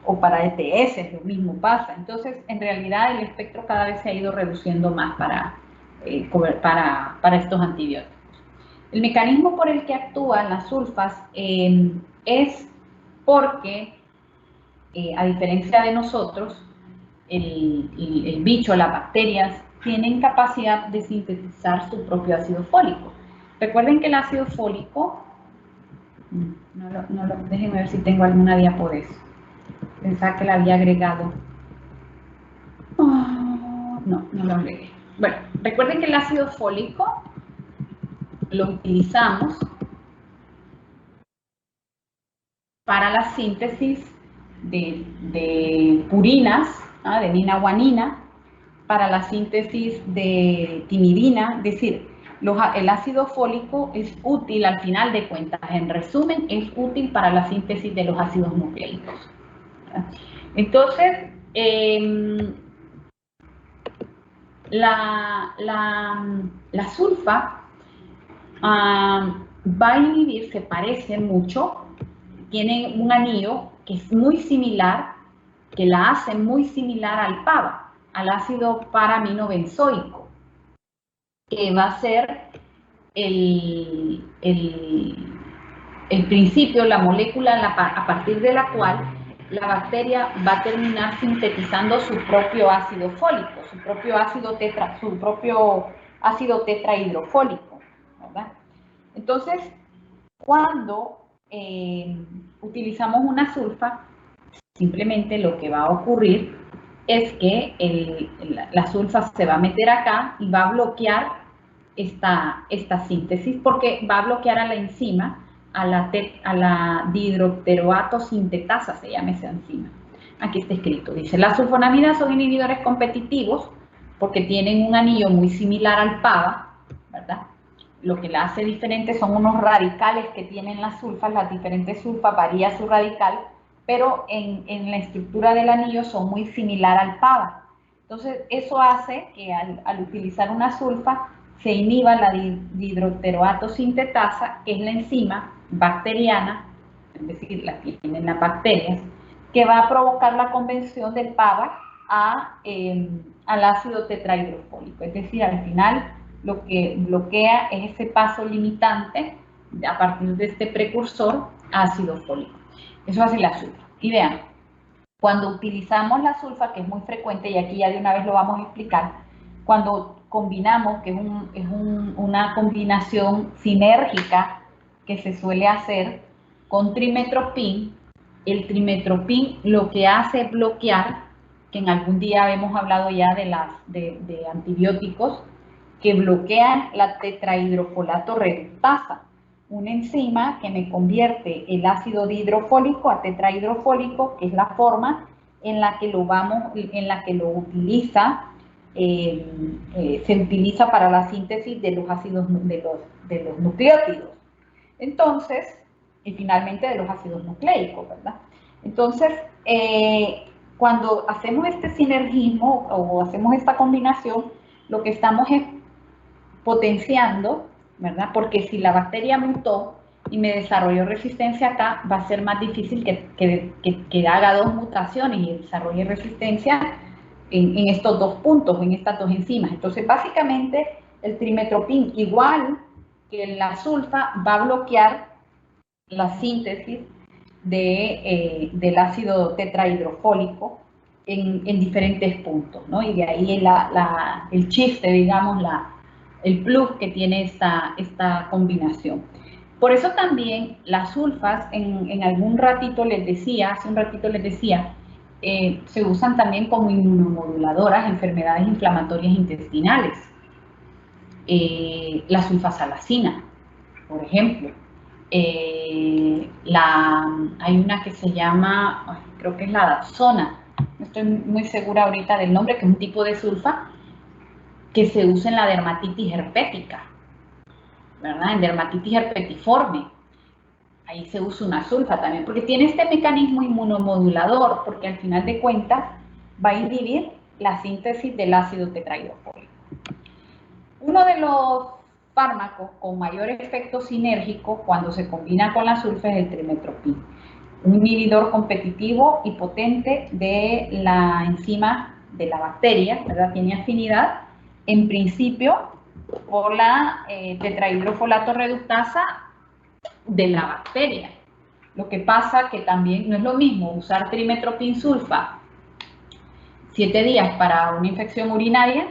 Speaker 1: O para ETS, lo mismo pasa. Entonces, en realidad, el espectro cada vez se ha ido reduciendo más para estos antibióticos. El mecanismo por el que actúan las sulfas es porque, a diferencia de nosotros, el bicho, las bacterias, tienen capacidad de sintetizar su propio ácido fólico. Recuerden que el ácido fólico, déjenme ver si tengo alguna diapo de eso. Pensaba que la había agregado. No lo agregué. Bueno, recuerden que el ácido fólico lo utilizamos para la síntesis de purinas, de ninaguanina, para la síntesis de timidina, es decir, el ácido fólico es útil al final de cuentas. En resumen, es útil para la síntesis de los ácidos nucleicos. Entonces, la sulfa va a inhibir, se parece mucho, tiene un anillo que es muy similar, que la hace muy similar al PABA, al ácido paraminobenzoico, que va a ser el principio, la molécula a partir de la cual la bacteria va a terminar sintetizando su propio ácido fólico, su propio ácido tetrahidrofólico, ¿verdad? Entonces, cuando utilizamos una sulfa, simplemente lo que va a ocurrir es que la sulfa se va a meter acá y va a bloquear esta síntesis, porque va a bloquear a la enzima, a la dihidropteroato sintetasa, se llama esa enzima. Aquí está escrito, dice, las sulfonamidas son inhibidores competitivos porque tienen un anillo muy similar al PABA, ¿verdad? Lo que la hace diferente son unos radicales que tienen las sulfas, las diferentes sulfas varía su radical, pero en la estructura del anillo son muy similar al PABA. Entonces, eso hace que al utilizar una sulfa se inhiba la dihidropteroato sintetasa, que es la enzima bacteriana, es decir, la que tienen las bacterias, que va a provocar la conversión del PABA al ácido tetrahidrofólico. Es decir, al final lo que bloquea es ese paso limitante a partir de este precursor ácido fólico. Eso hace la sulfa. Y vean, cuando utilizamos la sulfa, que es muy frecuente, y aquí ya de una vez lo vamos a explicar, cuando combinamos, que es una combinación sinérgica que se suele hacer con trimetoprim, el trimetoprim lo que hace es bloquear, que en algún día hemos hablado ya de antibióticos, que bloquean la tetrahidrofolato reductasa, una enzima que me convierte el ácido dihidrofólico a tetrahidrofólico, que es la forma en la que lo utiliza, se utiliza para la síntesis de los ácidos de los nucleótidos. Entonces, y finalmente de los ácidos nucleicos, ¿verdad? Entonces, cuando hacemos este sinergismo o hacemos esta combinación, lo que estamos es potenciando, ¿verdad? Porque si la bacteria mutó, y me desarrollo resistencia acá, va a ser más difícil que haga 2 mutaciones y desarrolle resistencia en estos 2 puntos, en estas 2 enzimas. Entonces, básicamente, el trimetopin, igual que la sulfa, va a bloquear la síntesis del ácido tetrahidrofólico en diferentes puntos, ¿no? Y de ahí el chiste, digamos, el plus que tiene esta combinación. Por eso también las sulfas, en algún ratito les decía, hace un ratito les decía, se usan también como inmunomoduladoras en enfermedades inflamatorias intestinales. La sulfasalacina, por ejemplo. Hay una que se llama, creo que es la dapsona, no estoy muy segura ahorita del nombre, que es un tipo de sulfa que se usa en la dermatitis herpética, ¿verdad? En dermatitis herpetiforme. Ahí se usa una sulfa también, porque tiene este mecanismo inmunomodulador, porque al final de cuentas va a inhibir la síntesis del ácido tetrahidrofólico. Uno de los fármacos con mayor efecto sinérgico cuando se combina con la sulfa es el trimetopin, un inhibidor competitivo y potente de la enzima de la bacteria, ¿verdad? Tiene afinidad, en principio, por la tetrahidrofolato reductasa de la bacteria. Lo que pasa que también no es lo mismo usar trimetopin sulfa 7 días para una infección urinaria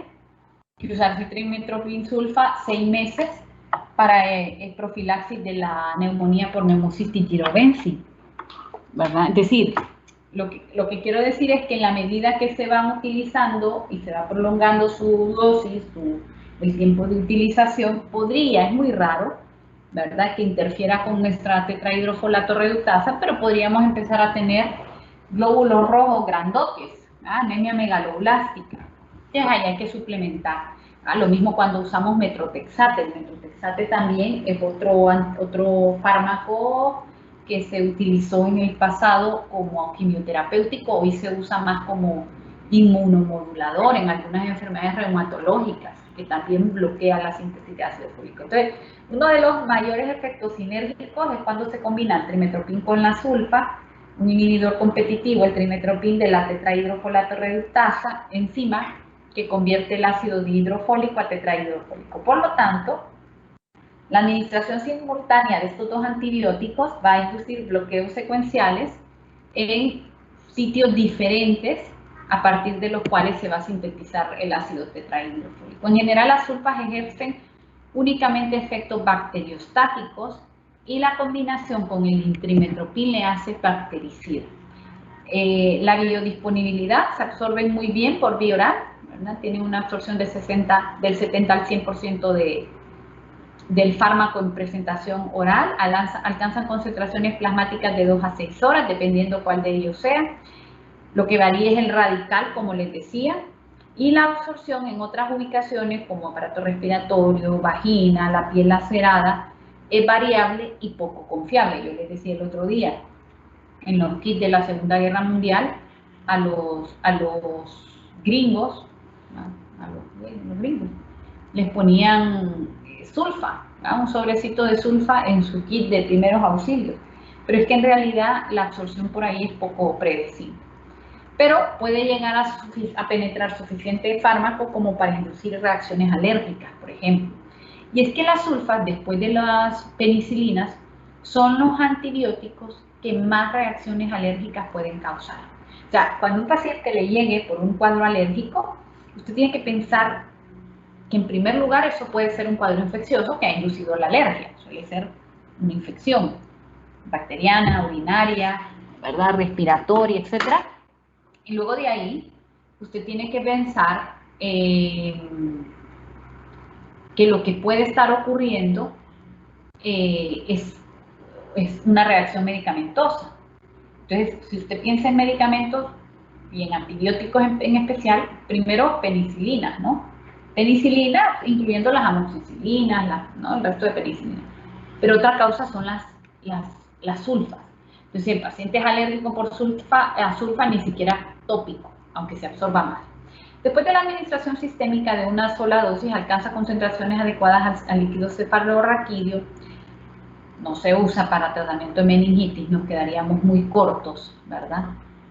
Speaker 1: que usar trimetopin sulfa 6 meses para profilaxis de la neumonía por neumocistis girovensis, ¿verdad? Es decir, lo que quiero decir es que en la medida que se van utilizando y se va prolongando su dosis, el tiempo de utilización, es muy raro, ¿verdad?, que interfiera con nuestra tetrahidrofolato reductasa, pero podríamos empezar a tener glóbulos rojos grandotes, anemia megaloblástica, que ahí hay que suplementar. Lo mismo cuando usamos metrotexate. El metrotexate también es otro fármaco que se utilizó en el pasado como quimioterapéutico, hoy se usa más como inmunomodulador en algunas enfermedades reumatológicas, que también bloquea la síntesis de ácido fólico. Entonces, uno de los mayores efectos sinérgicos es cuando se combina el trimetopin con la sulfa, un inhibidor competitivo, el trimetopin de la tetrahidrofolato reductasa, enzima que convierte el ácido dihidrofólico a tetrahidrofólico. Por lo tanto, la administración simultánea de estos 2 antibióticos va a inducir bloqueos secuenciales en sitios diferentes a partir de los cuales se va a sintetizar el ácido tetrahidrofólico. En general, las sulfas ejercen únicamente efectos bacteriostáticos y la combinación con el trimetopin le hace bactericida. La biodisponibilidad se absorbe muy bien por vía oral, ¿verdad? Tiene una absorción del 70 al 100% del fármaco en presentación oral, alcanzan concentraciones plasmáticas de 2 a 6 horas, dependiendo cuál de ellos sea. Lo que varía es el radical, como les decía, y la absorción en otras ubicaciones, como aparato respiratorio, vagina, la piel lacerada, es variable y poco confiable. Yo les decía el otro día, en los kits de la Segunda Guerra Mundial, a los gringos, los gringos, les ponían sulfa, un sobrecito de sulfa en su kit de primeros auxilios, pero es que en realidad la absorción por ahí es poco predecible. Pero puede llegar a penetrar suficiente fármaco como para inducir reacciones alérgicas, por ejemplo. Y es que las sulfas, después de las penicilinas, son los antibióticos que más reacciones alérgicas pueden causar. O sea, cuando un paciente le llegue por un cuadro alérgico, usted tiene que pensar que en primer lugar eso puede ser un cuadro infeccioso que ha inducido la alergia, suele ser una infección bacteriana, urinaria, ¿verdad?, respiratoria, etc. Y luego de ahí, usted tiene que pensar que lo que puede estar ocurriendo es una reacción medicamentosa. Entonces, si usted piensa en medicamentos y en antibióticos en especial, primero penicilinas, ¿no? Penicilina, incluyendo las amoxicilinas, ¿no?, el resto de penicilina. Pero otra causa son las sulfas. Entonces, si el paciente es alérgico por sulfa, ni siquiera tópico, aunque se absorba más. Después de la administración sistémica de una sola dosis, alcanza concentraciones adecuadas al líquido cefalorraquídeo. no se usa para tratamiento de meningitis, nos quedaríamos muy cortos, ¿verdad?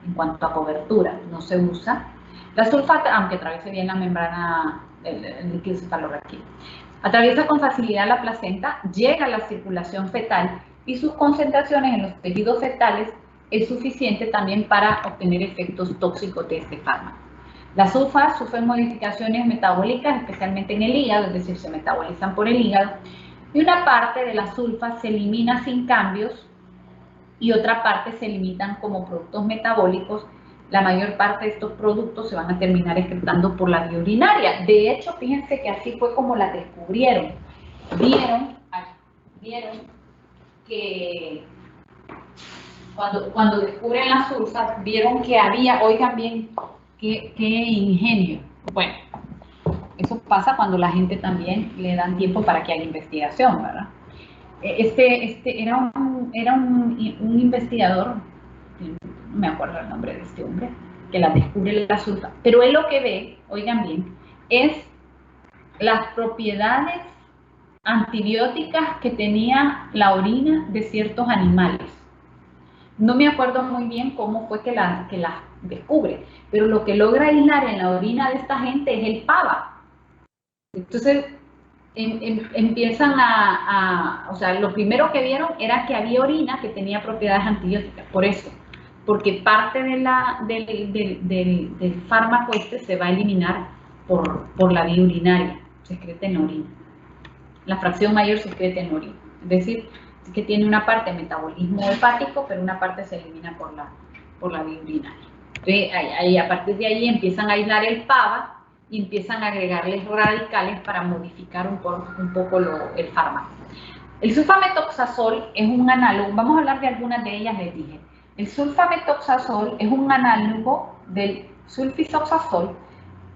Speaker 1: En cuanto a cobertura, no se usa. La sulfata, aunque atraviese bien la membrana del líquido cefalorraquídeo, atraviesa con facilidad la placenta, llega a la circulación fetal y sus concentraciones en los tejidos fetales es suficiente también para obtener efectos tóxicos de este fármaco. Las sulfas sufren modificaciones metabólicas, especialmente en el hígado, es decir, se metabolizan por el hígado, y una parte de las sulfas se elimina sin cambios y otra parte se limitan como productos metabólicos. La mayor parte de estos productos se van a terminar excretando por la vía urinaria. De hecho, fíjense que así fue como las descubrieron. Vieron que cuando descubren las sulfas, vieron que había, oigan bien, qué ingenio. Bueno, eso pasa cuando la gente también le dan tiempo para que haya investigación, ¿verdad? Era un investigador, no me acuerdo el nombre de este hombre, que la descubre la sulfa, pero él lo que ve, oigan bien, es las propiedades antibióticas que tenía la orina de ciertos animales. No me acuerdo muy bien cómo fue que la descubre, pero lo que logra aislar en la orina de esta gente es el PABA. Entonces, empiezan o sea, lo primero que vieron era que había orina que tenía propiedades antibióticas, por eso, porque parte del fármaco se va a eliminar por la vía urinaria, se excreta en la orina. La fracción mayor se excreta en la orina, es decir, que tiene una parte de metabolismo hepático, pero una parte se elimina por la vía urinaria. Entonces, a partir de ahí empiezan a aislar el PABA y empiezan a agregarles radicales para modificar un poco el fármaco. El sulfametoxazol es un análogo, vamos a hablar de algunas de ellas, les dije. El sulfametoxazol es un análogo del sulfisoxazol,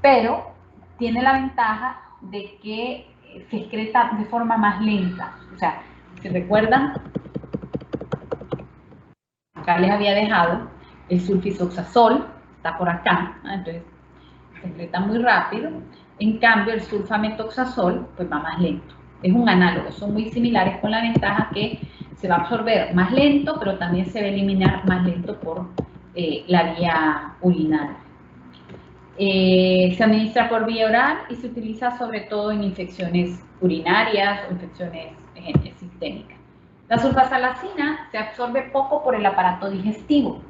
Speaker 1: pero tiene la ventaja de que se excreta de forma más lenta. O sea, ¿se recuerdan? Acá les había dejado el sulfisoxazol, está por acá, ¿no? Entonces se excreta muy rápido. En cambio, el sulfametoxazol pues va más lento. Es un análogo, son muy similares con la ventaja que se va a absorber más lento, pero también se va a eliminar más lento por la vía urinaria. Se administra por vía oral y se utiliza sobre todo en infecciones urinarias o infecciones sistémicas. La sulfasalacina se absorbe poco por el aparato digestivo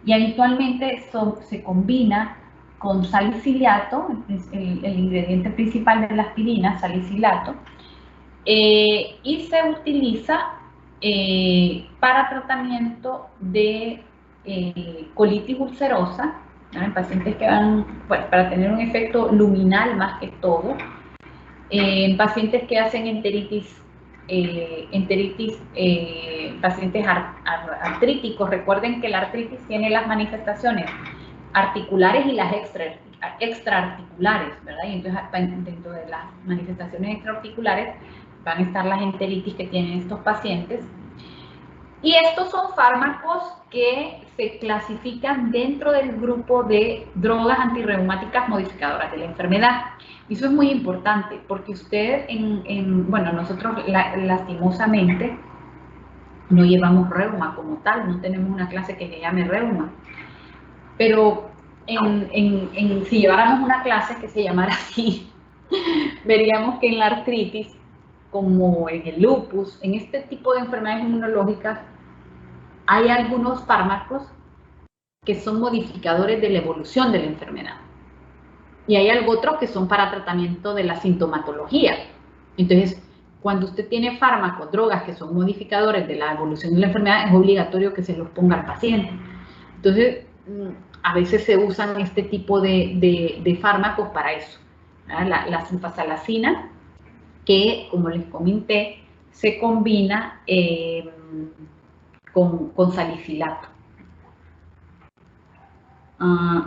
Speaker 1: y habitualmente se combina con salicilato, el ingrediente principal de la aspirina, salicilato, y se utiliza para tratamiento de colitis ulcerosa, ¿no? En pacientes que van, bueno, para tener un efecto luminal más que todo, en pacientes que hacen enteritis, pacientes artríticos. Recuerden que la artritis tiene las manifestaciones articulares y las extraarticulares, ¿verdad? Y entonces dentro de las manifestaciones extraarticulares van a estar las enteritis que tienen estos pacientes. Y estos son fármacos que se clasifican dentro del grupo de drogas antirreumáticas modificadoras de la enfermedad. Y eso es muy importante porque usted, bueno, nosotros lastimosamente no llevamos reuma como tal, no tenemos una clase que se llame reuma. Pero si lleváramos una clase que se llamara así, veríamos que en la artritis, como en el lupus, en este tipo de enfermedades inmunológicas, hay algunos fármacos que son modificadores de la evolución de la enfermedad. Y hay otros que son para tratamiento de la sintomatología. Entonces, cuando usted tiene fármacos, drogas que son modificadores de la evolución de la enfermedad, es obligatorio que se los ponga al paciente. Entonces, a veces se usan este tipo de fármacos para eso. La sulfasalacina, que, como les comenté, se combina con salicilato.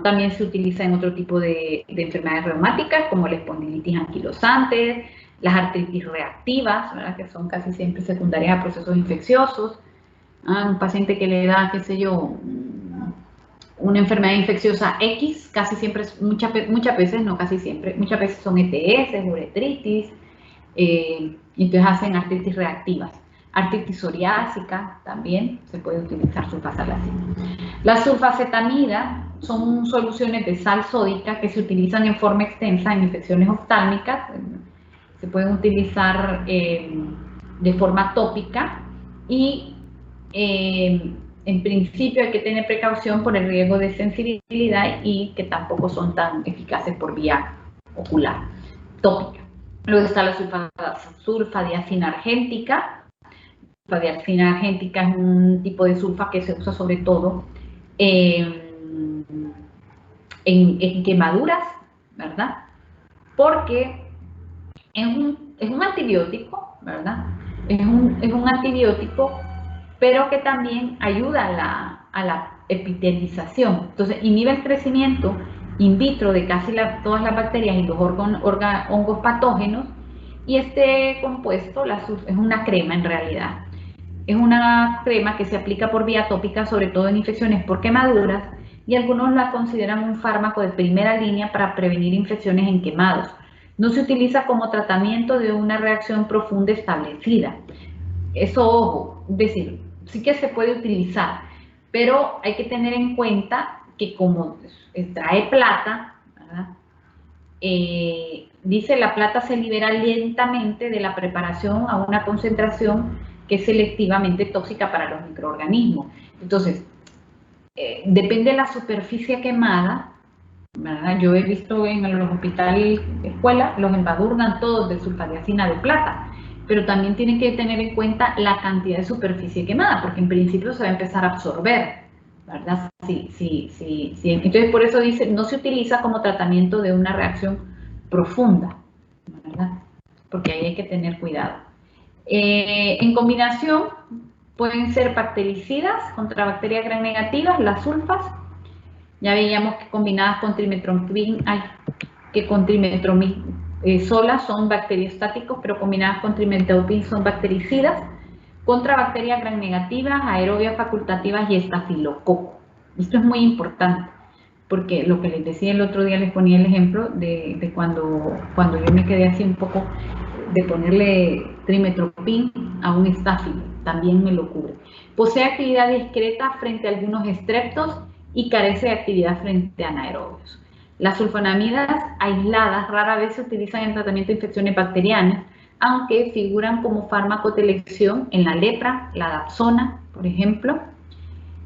Speaker 1: También se utiliza en otro tipo de enfermedades reumáticas, como la espondilitis anquilosante, las artritis reactivas, ¿verdad? Que son casi siempre secundarias a procesos infecciosos. Un paciente que le da, qué sé yo, una enfermedad infecciosa X, casi siempre, muchas veces, no casi siempre, muchas veces son ETS, uretritis, y entonces hacen artritis reactivas. Artritis psoriásica también se puede utilizar sulfasalacina. La sulfacetamida son soluciones de sal sódica que se utilizan en forma extensa en infecciones oftálmicas. Se pueden utilizar de forma tópica y en principio hay que tener precaución por el riesgo de sensibilidad y que tampoco son tan eficaces por vía ocular, tópica. Luego está la sulfadiazina argéntica. La sulfadiazina argéntica es un tipo de sulfa que se usa sobre todo en quemaduras, ¿verdad? Porque es un antibiótico, ¿verdad? Es un antibiótico, pero que también ayuda a la epitelización. Entonces, inhibe el crecimiento in vitro de casi todas las bacterias y los hongos patógenos. Y este compuesto es una crema en realidad. Es una crema que se aplica por vía tópica, sobre todo en infecciones por quemaduras, y algunos la consideran un fármaco de primera línea para prevenir infecciones en quemados. No se utiliza como tratamiento de una reacción profunda establecida. Eso, ojo, es decir, sí que se puede utilizar, pero hay que tener en cuenta que como trae plata, ¿verdad? Dice la plata se libera lentamente de la preparación a una concentración que es selectivamente tóxica para los microorganismos. Entonces, depende de la superficie quemada, ¿verdad? Yo he visto en los hospitales, escuelas, los embadurnan todos de sulfadiazina de plata, pero también tienen que tener en cuenta la cantidad de superficie quemada, porque en principio se va a empezar a absorber, ¿verdad? Sí. Entonces, por eso dice, no se utiliza como tratamiento de una reacción profunda, ¿verdad? Porque ahí hay que tener cuidado. En combinación, pueden ser bactericidas contra bacterias gram negativas, las sulfas. Ya veíamos que combinadas con trimetoprim, solas son bacteriostáticos, pero combinadas con trimetoprim son bactericidas contra bacterias gram negativas, aerobias facultativas y estafilococo. Esto es muy importante, porque lo que les decía el otro día, les ponía el ejemplo de cuando yo me quedé así un poco de ponerle trimetoprim a un estafilo, también me lo cubre. Posee actividad discreta frente a algunos estreptos y carece de actividad frente a anaerobios. Las sulfonamidas aisladas rara vez se utilizan en tratamiento de infecciones bacterianas, aunque figuran como fármaco de elección en la lepra, la dapsona, por ejemplo,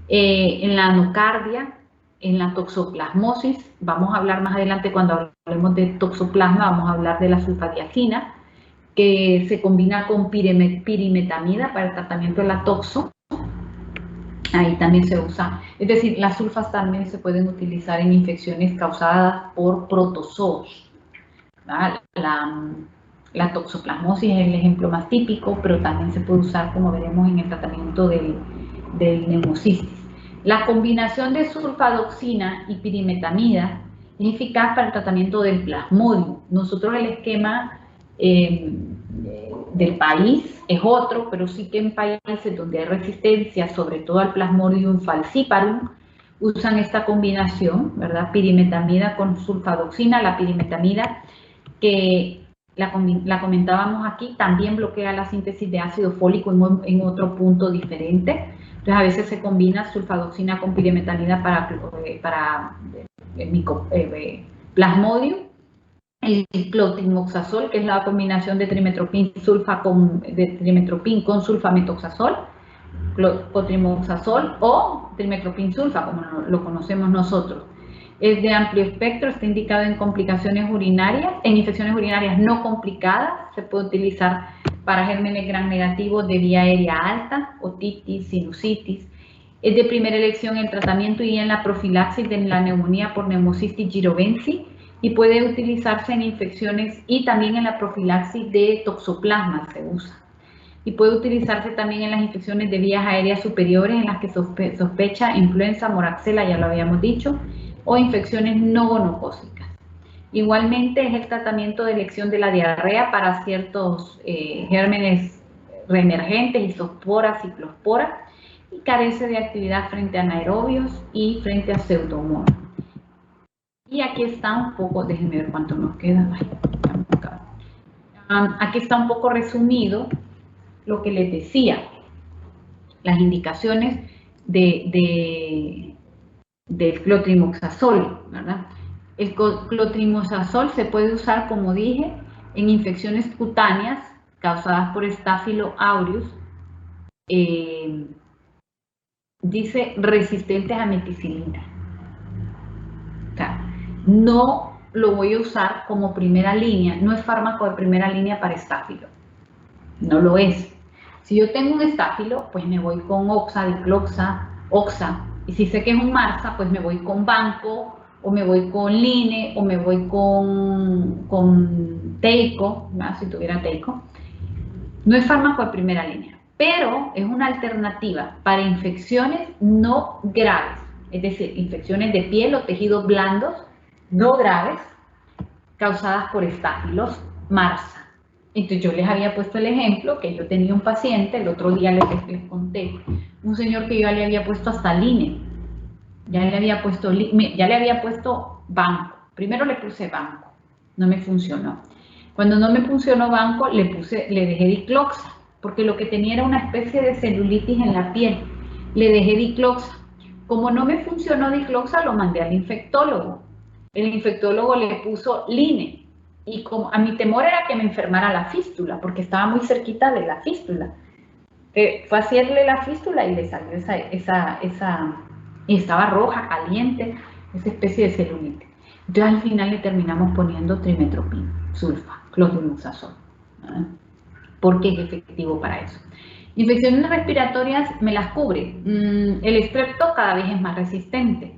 Speaker 1: en la anocardia, en la toxoplasmosis. Vamos a hablar más adelante, cuando hablemos de toxoplasma, vamos a hablar de la sulfadiazina, que se combina con pirimetamida para el tratamiento de la toxo. Ahí también se usa, es decir, las sulfas también se pueden utilizar en infecciones causadas por protozoos. La toxoplasmosis es el ejemplo más típico, pero también se puede usar, como veremos, en el tratamiento del neumocistis. La combinación de sulfadoxina y pirimetamida es eficaz para el tratamiento del plasmodium. Nosotros el esquema del país es otro, pero sí que en países donde hay resistencia, sobre todo al Plasmodium falciparum, usan esta combinación, ¿verdad? Pirimetamida con sulfadoxina. La pirimetamida, que la comentábamos aquí, también bloquea la síntesis de ácido fólico en otro punto diferente. Entonces, a veces se combina sulfadoxina con pirimetamida para Plasmodium. El clotrimoxazol, que es la combinación de trimetoprim con sulfametoxazol, clotrimoxazol o trimetoprim sulfa, como lo conocemos nosotros. Es de amplio espectro, está indicado en complicaciones urinarias, en infecciones urinarias no complicadas. Se puede utilizar para gérmenes gram negativos de vía aérea alta, otitis, sinusitis. Es de primera elección en tratamiento y en la profilaxis de la neumonía por Pneumocystis jirovensii, y puede utilizarse en infecciones y también en la profilaxis de toxoplasma se usa. Y puede utilizarse también en las infecciones de vías aéreas superiores en las que sospecha influenza, moraxela, ya lo habíamos dicho, o infecciones no gonocócicas. Igualmente es el tratamiento de elección de la diarrea para ciertos gérmenes reemergentes, isospora, ciclospora, y carece de actividad frente a anaerobios y frente a pseudomonas. Y aquí está un poco, déjenme ver cuánto nos queda. Aquí está un poco resumido lo que les decía, las indicaciones del clotrimazol, ¿verdad? El clotrimazol se puede usar, como dije, en infecciones cutáneas causadas por Staphylo aureus, dice resistentes a meticilina. O sea, no lo voy a usar como primera línea, no es fármaco de primera línea para estáfilo, no lo es. Si yo tengo un estáfilo, pues me voy con oxa, dicloxa, oxa, y si sé que es un MARSA, pues me voy con banco, o me voy con line, o me voy con teico, ¿no? Si tuviera teico. No es fármaco de primera línea, pero es una alternativa para infecciones no graves, es decir, infecciones de piel o tejidos blandos no graves causadas por estáfilos MARSA. Entonces yo les había puesto el ejemplo que yo tenía un paciente, el otro día les conté, un señor que yo ya le había puesto hasta line, ya le había puesto banco. Primero le puse banco, no me funcionó. Cuando no me funcionó banco, le dejé dicloxa, porque lo que tenía era una especie de celulitis en la piel. Le dejé dicloxa. Como no me funcionó dicloxa, lo mandé al infectólogo. El infectólogo le puso line. Y como a mi temor era que me enfermara la fístula, porque estaba muy cerquita de la fístula. Fue a hacerle la fístula y le salió y estaba roja, caliente, esa especie de celulitis. Entonces al final le terminamos poniendo trimetoprim, sulfa, clotrimazol, porque es efectivo para eso. Infecciones respiratorias me las cubre. El estrepto cada vez es más resistente,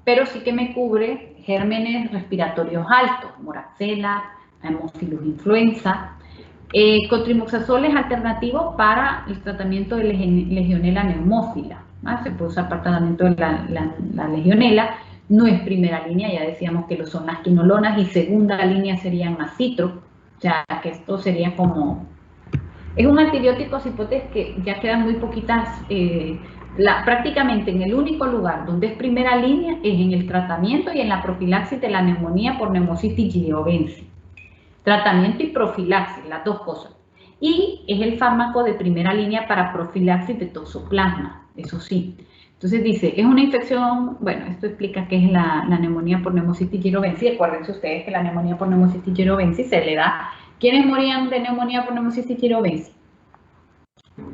Speaker 1: pero sí que me cubre gérmenes respiratorios altos, moraxella, Haemophilus influenza. Cotrimoxazol es alternativo para el tratamiento de Legionella pneumófila. Se puede usar para el tratamiento de la Legionella. No es primera línea, ya decíamos que lo son las quinolonas, y segunda línea serían acitro. O sea, que esto sería como... Es un antibiótico cipotes que ya quedan muy poquitas... prácticamente en el único lugar donde es primera línea es en el tratamiento y en la profilaxis de la neumonía por Pneumocystis jirovensis. Tratamiento y profilaxis, las dos cosas. Y es el fármaco de primera línea para profilaxis de toxoplasma, eso sí. Entonces dice, es una infección, bueno, esto explica qué es la neumonía por Pneumocystis jirovensis. Acuérdense ustedes que la neumonía por Pneumocystis jirovensis se le da. ¿Quiénes morían de neumonía por Pneumocystis jirovensis?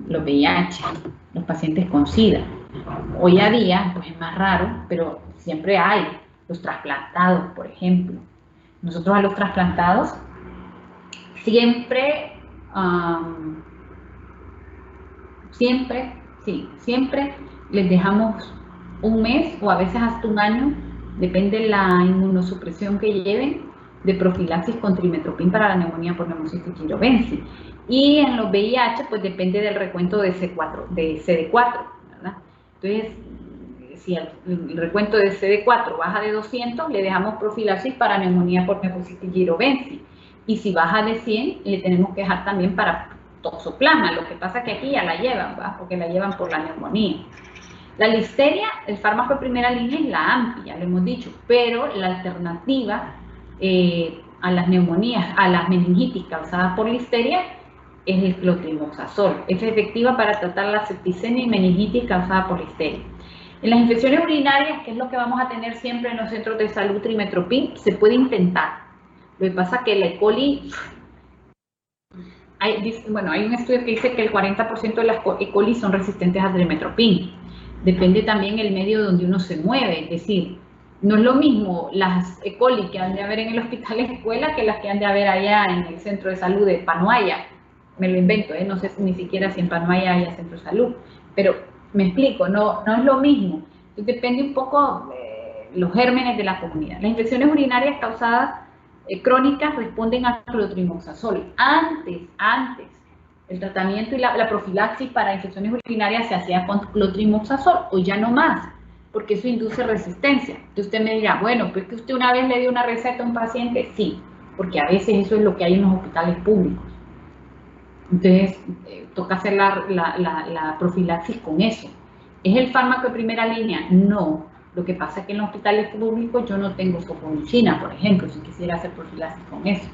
Speaker 1: Los VIH, los pacientes con SIDA. Hoy a día, pues es más raro, pero siempre hay los trasplantados, por ejemplo. Nosotros a los trasplantados siempre les dejamos un mes o a veces hasta un año, depende de la inmunosupresión que lleven, de profilaxis con trimetoprim para la neumonía por Pneumocystis jirovensis. Y en los VIH, pues depende del recuento de CD4, ¿verdad? Entonces, si el recuento de CD4 baja de 200, le dejamos profilaxis para neumonía por Pneumocystis jirovensis. Y si baja de 100, le tenemos que dejar también para toxoplasma. Lo que pasa es que aquí ya la llevan, ¿verdad? Porque la llevan por la neumonía. La listeria, el fármaco de primera línea es la AMPI, ya lo hemos dicho, pero la alternativa a las neumonías, a las meningitis causadas por listeria, es el clotrimazol. Es efectiva para tratar la septicemia y meningitis causada por listeria. En las infecciones urinarias, que es lo que vamos a tener siempre en los centros de salud, trimetoprim, se puede intentar. Lo que pasa es que la E. coli, hay un estudio que dice que el 40% de las E. coli son resistentes a trimetoprim. Depende también el medio donde uno se mueve, es decir, no es lo mismo las E. coli que han de haber en el hospital escuela que las que han de haber allá en el centro de salud de Panuaya. Me lo invento, no sé ni siquiera si en Panuaya haya centro de salud, pero me explico, no es lo mismo. Entonces depende un poco de los gérmenes de la comunidad. Las infecciones urinarias causadas crónicas responden a clotrimazol. Antes, el tratamiento y la profilaxis para infecciones urinarias se hacía con clotrimazol, o ya no más, porque eso induce resistencia. Entonces usted me dirá, bueno, pues que usted una vez le dio una receta a un paciente, sí, porque a veces eso es lo que hay en los hospitales públicos. Entonces, toca hacer la profilaxis con eso. ¿Es el fármaco de primera línea? No. Lo que pasa es que en los hospitales públicos yo no tengo sofosbuvir, por ejemplo, si quisiera hacer profilaxis con eso.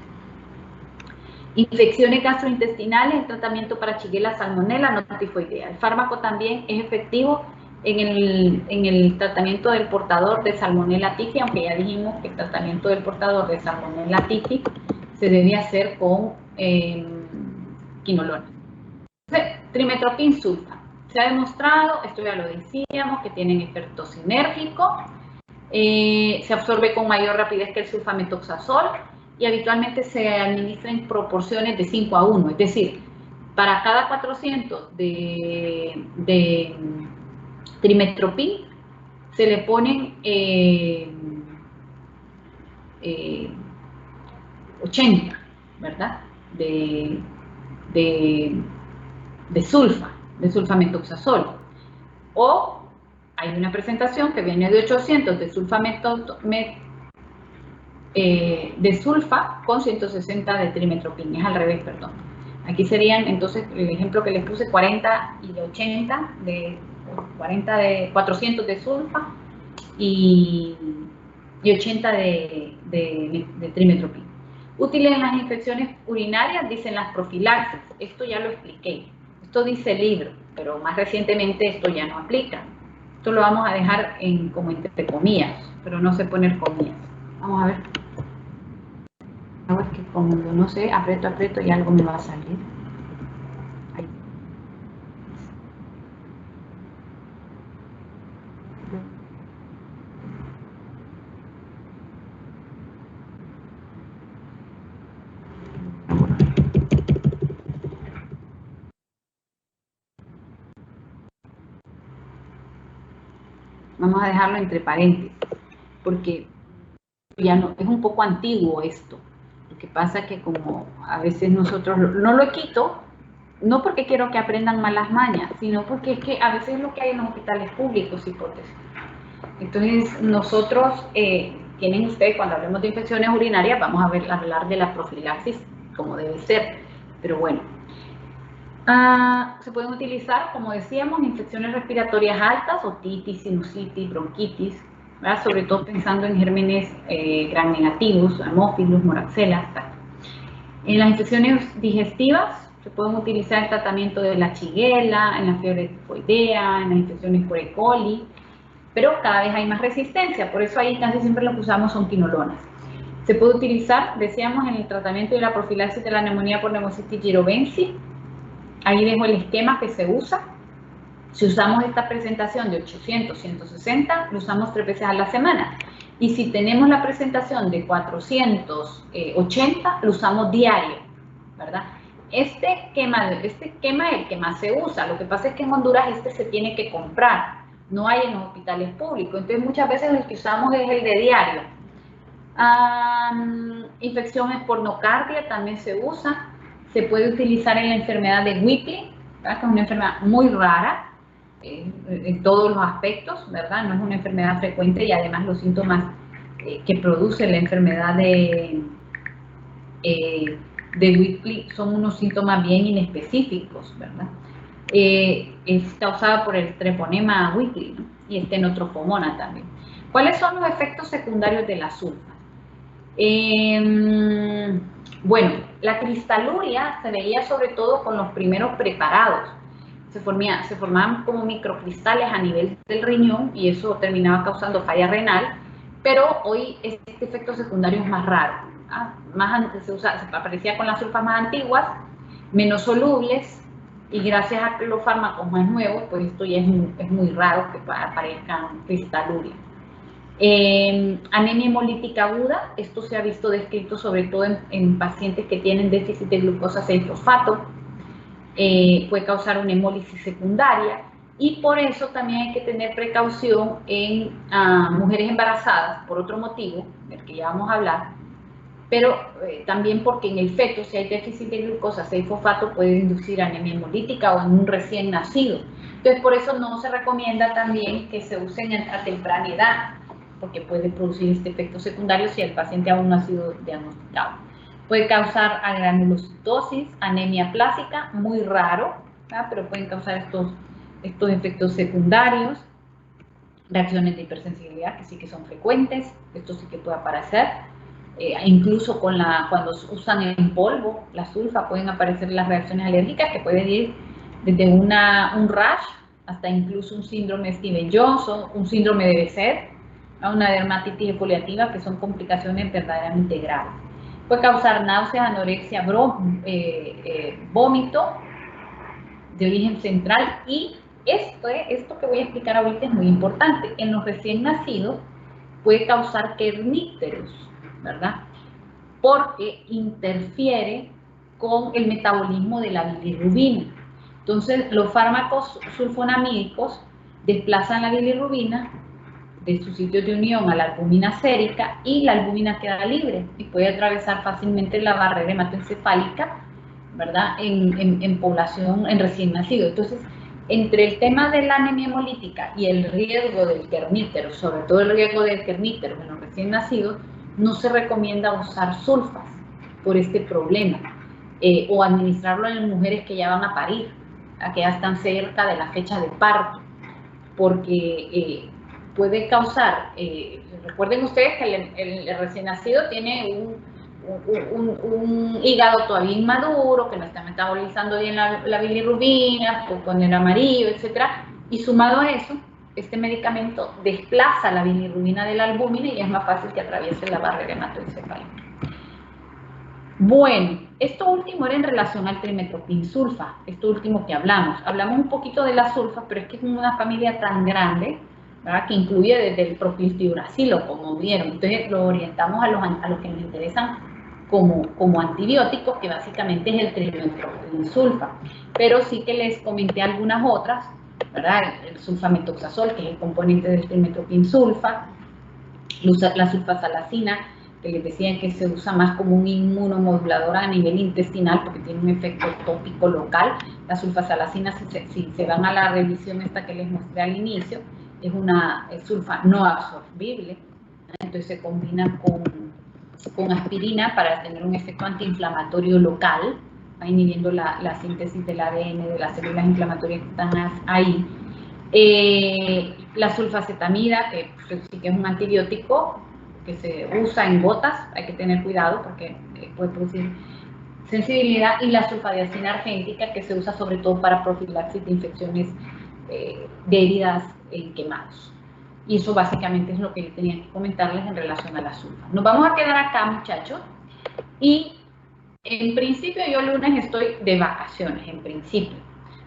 Speaker 1: Infecciones gastrointestinales, el tratamiento para Shigella, Salmonella, no tifoidea. El fármaco también es efectivo en el tratamiento del portador de Salmonella typhi, aunque ya dijimos que el tratamiento del portador de Salmonella typhi se debe hacer con quinolona. Trimetoprim sulfa. Se ha demostrado, esto ya lo decíamos, que tienen efecto sinérgico, se absorbe con mayor rapidez que el sulfamethoxazol y habitualmente se administra en proporciones de 5 a 1, es decir, para cada 400 de trimetoprim se le ponen 80, ¿verdad? De sulfamethoxazol. O hay una presentación que viene de 800 de sulfa con 160 de trimetoprim, es al revés, perdón. Aquí serían, entonces, el ejemplo que les puse, 40 y 80 de 400 de sulfa y 80 de trimetoprim. Útiles en las infecciones urinarias, dicen las profilaxis. Esto ya lo expliqué. Esto dice el libro, pero más recientemente esto ya no aplica. Esto lo vamos a dejar como entre comillas, pero no sé poner comillas. Vamos a ver. Es que como no sé, aprieto y algo me va a salir. Ahí. Vamos a dejarlo entre paréntesis, porque ya no, es un poco antiguo esto. Lo que pasa es que como a veces nosotros no lo quito, no porque quiero que aprendan malas mañas, sino porque es que a veces es lo que hay en los hospitales públicos, hipótesis. Entonces nosotros, tienen ustedes, cuando hablemos de infecciones urinarias, vamos a hablar de la profilaxis como debe ser, pero bueno. Se pueden utilizar, como decíamos, infecciones respiratorias altas, otitis, sinusitis, bronquitis, ¿verdad? Sobre todo pensando en gérmenes gram negativos, Haemophilus, Moraxella. ¿verdad? En las infecciones digestivas se pueden utilizar el tratamiento de la Shigella, en la fiebre tifoidea, en las infecciones por E. coli, pero cada vez hay más resistencia, por eso ahí casi siempre lo que usamos son quinolonas. Se puede utilizar, decíamos, en el tratamiento de la profilaxis de la neumonía por Pneumocystis jirovecii. Ahí dejo el esquema que se usa. Si usamos esta presentación de 800, 160, lo usamos 3 veces a la semana. Y si tenemos la presentación de 480, lo usamos diario, ¿verdad? Este esquema es el que más se usa. Lo que pasa es que en Honduras se tiene que comprar. No hay en los hospitales públicos. Entonces, muchas veces el que usamos es el de diario. Infecciones por nocardia también se usa. Se puede utilizar en la enfermedad de Whipple, ¿verdad? Que es una enfermedad muy rara en todos los aspectos, ¿verdad? No es una enfermedad frecuente y además los síntomas que produce la enfermedad de Whipple son unos síntomas bien inespecíficos, ¿verdad? Es causada por el treponema Whipple, ¿no? Y estenotropomona también. ¿Cuáles son los efectos secundarios de la sulfa? Bueno, la cristaluria se veía sobre todo con los primeros preparados. Se formaban como microcristales a nivel del riñón y eso terminaba causando falla renal, pero hoy este efecto secundario es más raro. Se aparecía con las sulfas más antiguas, menos solubles, y gracias a que los fármacos más nuevos, pues esto ya es muy raro que aparezcan cristaluria. Anemia hemolítica aguda, esto se ha visto descrito sobre todo en pacientes que tienen déficit de glucosa 6-fosfato, puede causar una hemólisis secundaria y por eso también hay que tener precaución en mujeres embarazadas, por otro motivo, del que ya vamos a hablar, pero también porque en el feto, si hay déficit de glucosa 6-fosfato, puede inducir anemia hemolítica o en un recién nacido. Entonces, por eso no se recomienda también que se usen a temprana edad, porque puede producir este efecto secundario si el paciente aún no ha sido diagnosticado. Puede causar agranulocitosis, anemia plástica, muy raro, ¿verdad? Pero pueden causar estos efectos secundarios, reacciones de hipersensibilidad que sí que son frecuentes, esto sí que puede aparecer, incluso cuando usan en polvo la sulfa pueden aparecer las reacciones alérgicas que pueden ir desde un rash hasta incluso un síndrome Stevens-Johnson, un síndrome de Behçet, una dermatitis exfoliativa, que son complicaciones verdaderamente graves. Puede causar náuseas, anorexia, vómito de origen central, y esto que voy a explicar ahorita es muy importante. En los recién nacidos puede causar kernípteros, ¿verdad? Porque interfiere con el metabolismo de la bilirrubina. Entonces, los fármacos sulfonamídicos desplazan la bilirrubina de su sitio de unión a la albúmina sérica, y la albúmina queda libre y puede atravesar fácilmente la barrera hematoencefálica, ¿verdad? En población, en recién nacido. Entonces, entre el tema de la anemia hemolítica y el riesgo del kerníptero, sobre todo el riesgo del kerníptero en los recién nacidos, no se recomienda usar sulfas por este problema, o administrarlo en mujeres que ya van a parir, que ya están cerca de la fecha de parto, porque puede causar, recuerden ustedes que el recién nacido tiene un hígado todavía inmaduro, que no está metabolizando bien la bilirrubina, con el amarillo, etcétera, y sumado a eso, este medicamento desplaza la bilirrubina de la albúmina y es más fácil que atraviese la barrera hematoencefálica. Bueno, esto último era en relación al trimetoprim-sulfa, esto último que hablamos. Hablamos un poquito de las sulfas, pero es que es una familia tan grande, ¿verdad?, que incluye desde el propiltiuracilo, como vieron. Entonces lo orientamos a los que nos interesan como antibióticos, que básicamente es el trimetoprim-sulfa. Pero sí que les comenté algunas otras, ¿verdad? El sulfamethoxazol, que es el componente del trimetoprim-sulfa, la sulfasalacina, que les decía que se usa más como un inmunomodulador a nivel intestinal porque tiene un efecto tópico local. La sulfasalacina, si se van a la revisión esta que les mostré al inicio, es una sulfa no absorbible, entonces se combina con aspirina para tener un efecto antiinflamatorio local, va inhibiendo la síntesis del ADN de las células inflamatorias que están ahí. La sulfacetamida, que sí que es un antibiótico que se usa en gotas, hay que tener cuidado porque puede producir sensibilidad, y la sulfadiazina argéntica, que se usa sobre todo para profilaxis de infecciones de heridas quemados. Y eso básicamente es lo que yo tenía que comentarles en relación a la sulfa. Nos vamos a quedar acá, muchachos, y en principio yo el lunes estoy de vacaciones, en principio,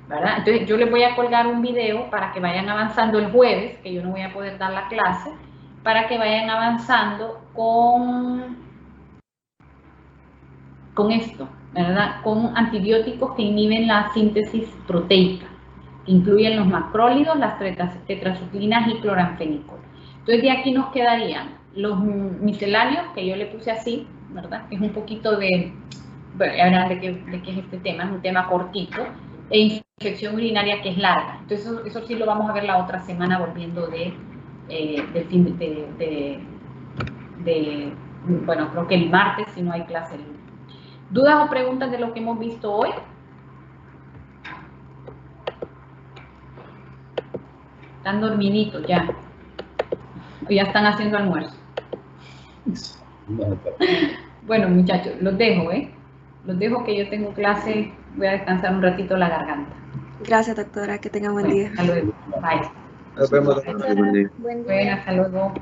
Speaker 1: ¿verdad? Entonces yo les voy a colgar un video para que vayan avanzando el jueves, que yo no voy a poder dar la clase, para que vayan avanzando con esto, ¿verdad? Con antibióticos que inhiben la síntesis proteica, que incluyen los macrólidos, las tetrazuclinas y cloranfenicol. Entonces de aquí nos quedarían los misceláneos, que yo le puse así, ¿verdad? Es un poquito de, bueno, ya verán de qué es este tema, es un tema cortito, e infección urinaria, que es larga. Entonces eso sí lo vamos a ver la otra semana, volviendo bueno, creo que el martes, si no hay clase el lunes. ¿Dudas o preguntas de lo que hemos visto hoy? Están dormiditos ya. O ya están haciendo almuerzo. Bueno, muchachos, los dejo, Los dejo, que yo tengo clase. Voy a descansar un ratito la garganta.
Speaker 2: Gracias, doctora. Que tenga buen día.
Speaker 1: Hasta luego. Bye.
Speaker 3: Nos vemos.
Speaker 2: Buen día.
Speaker 1: Bueno, hasta luego.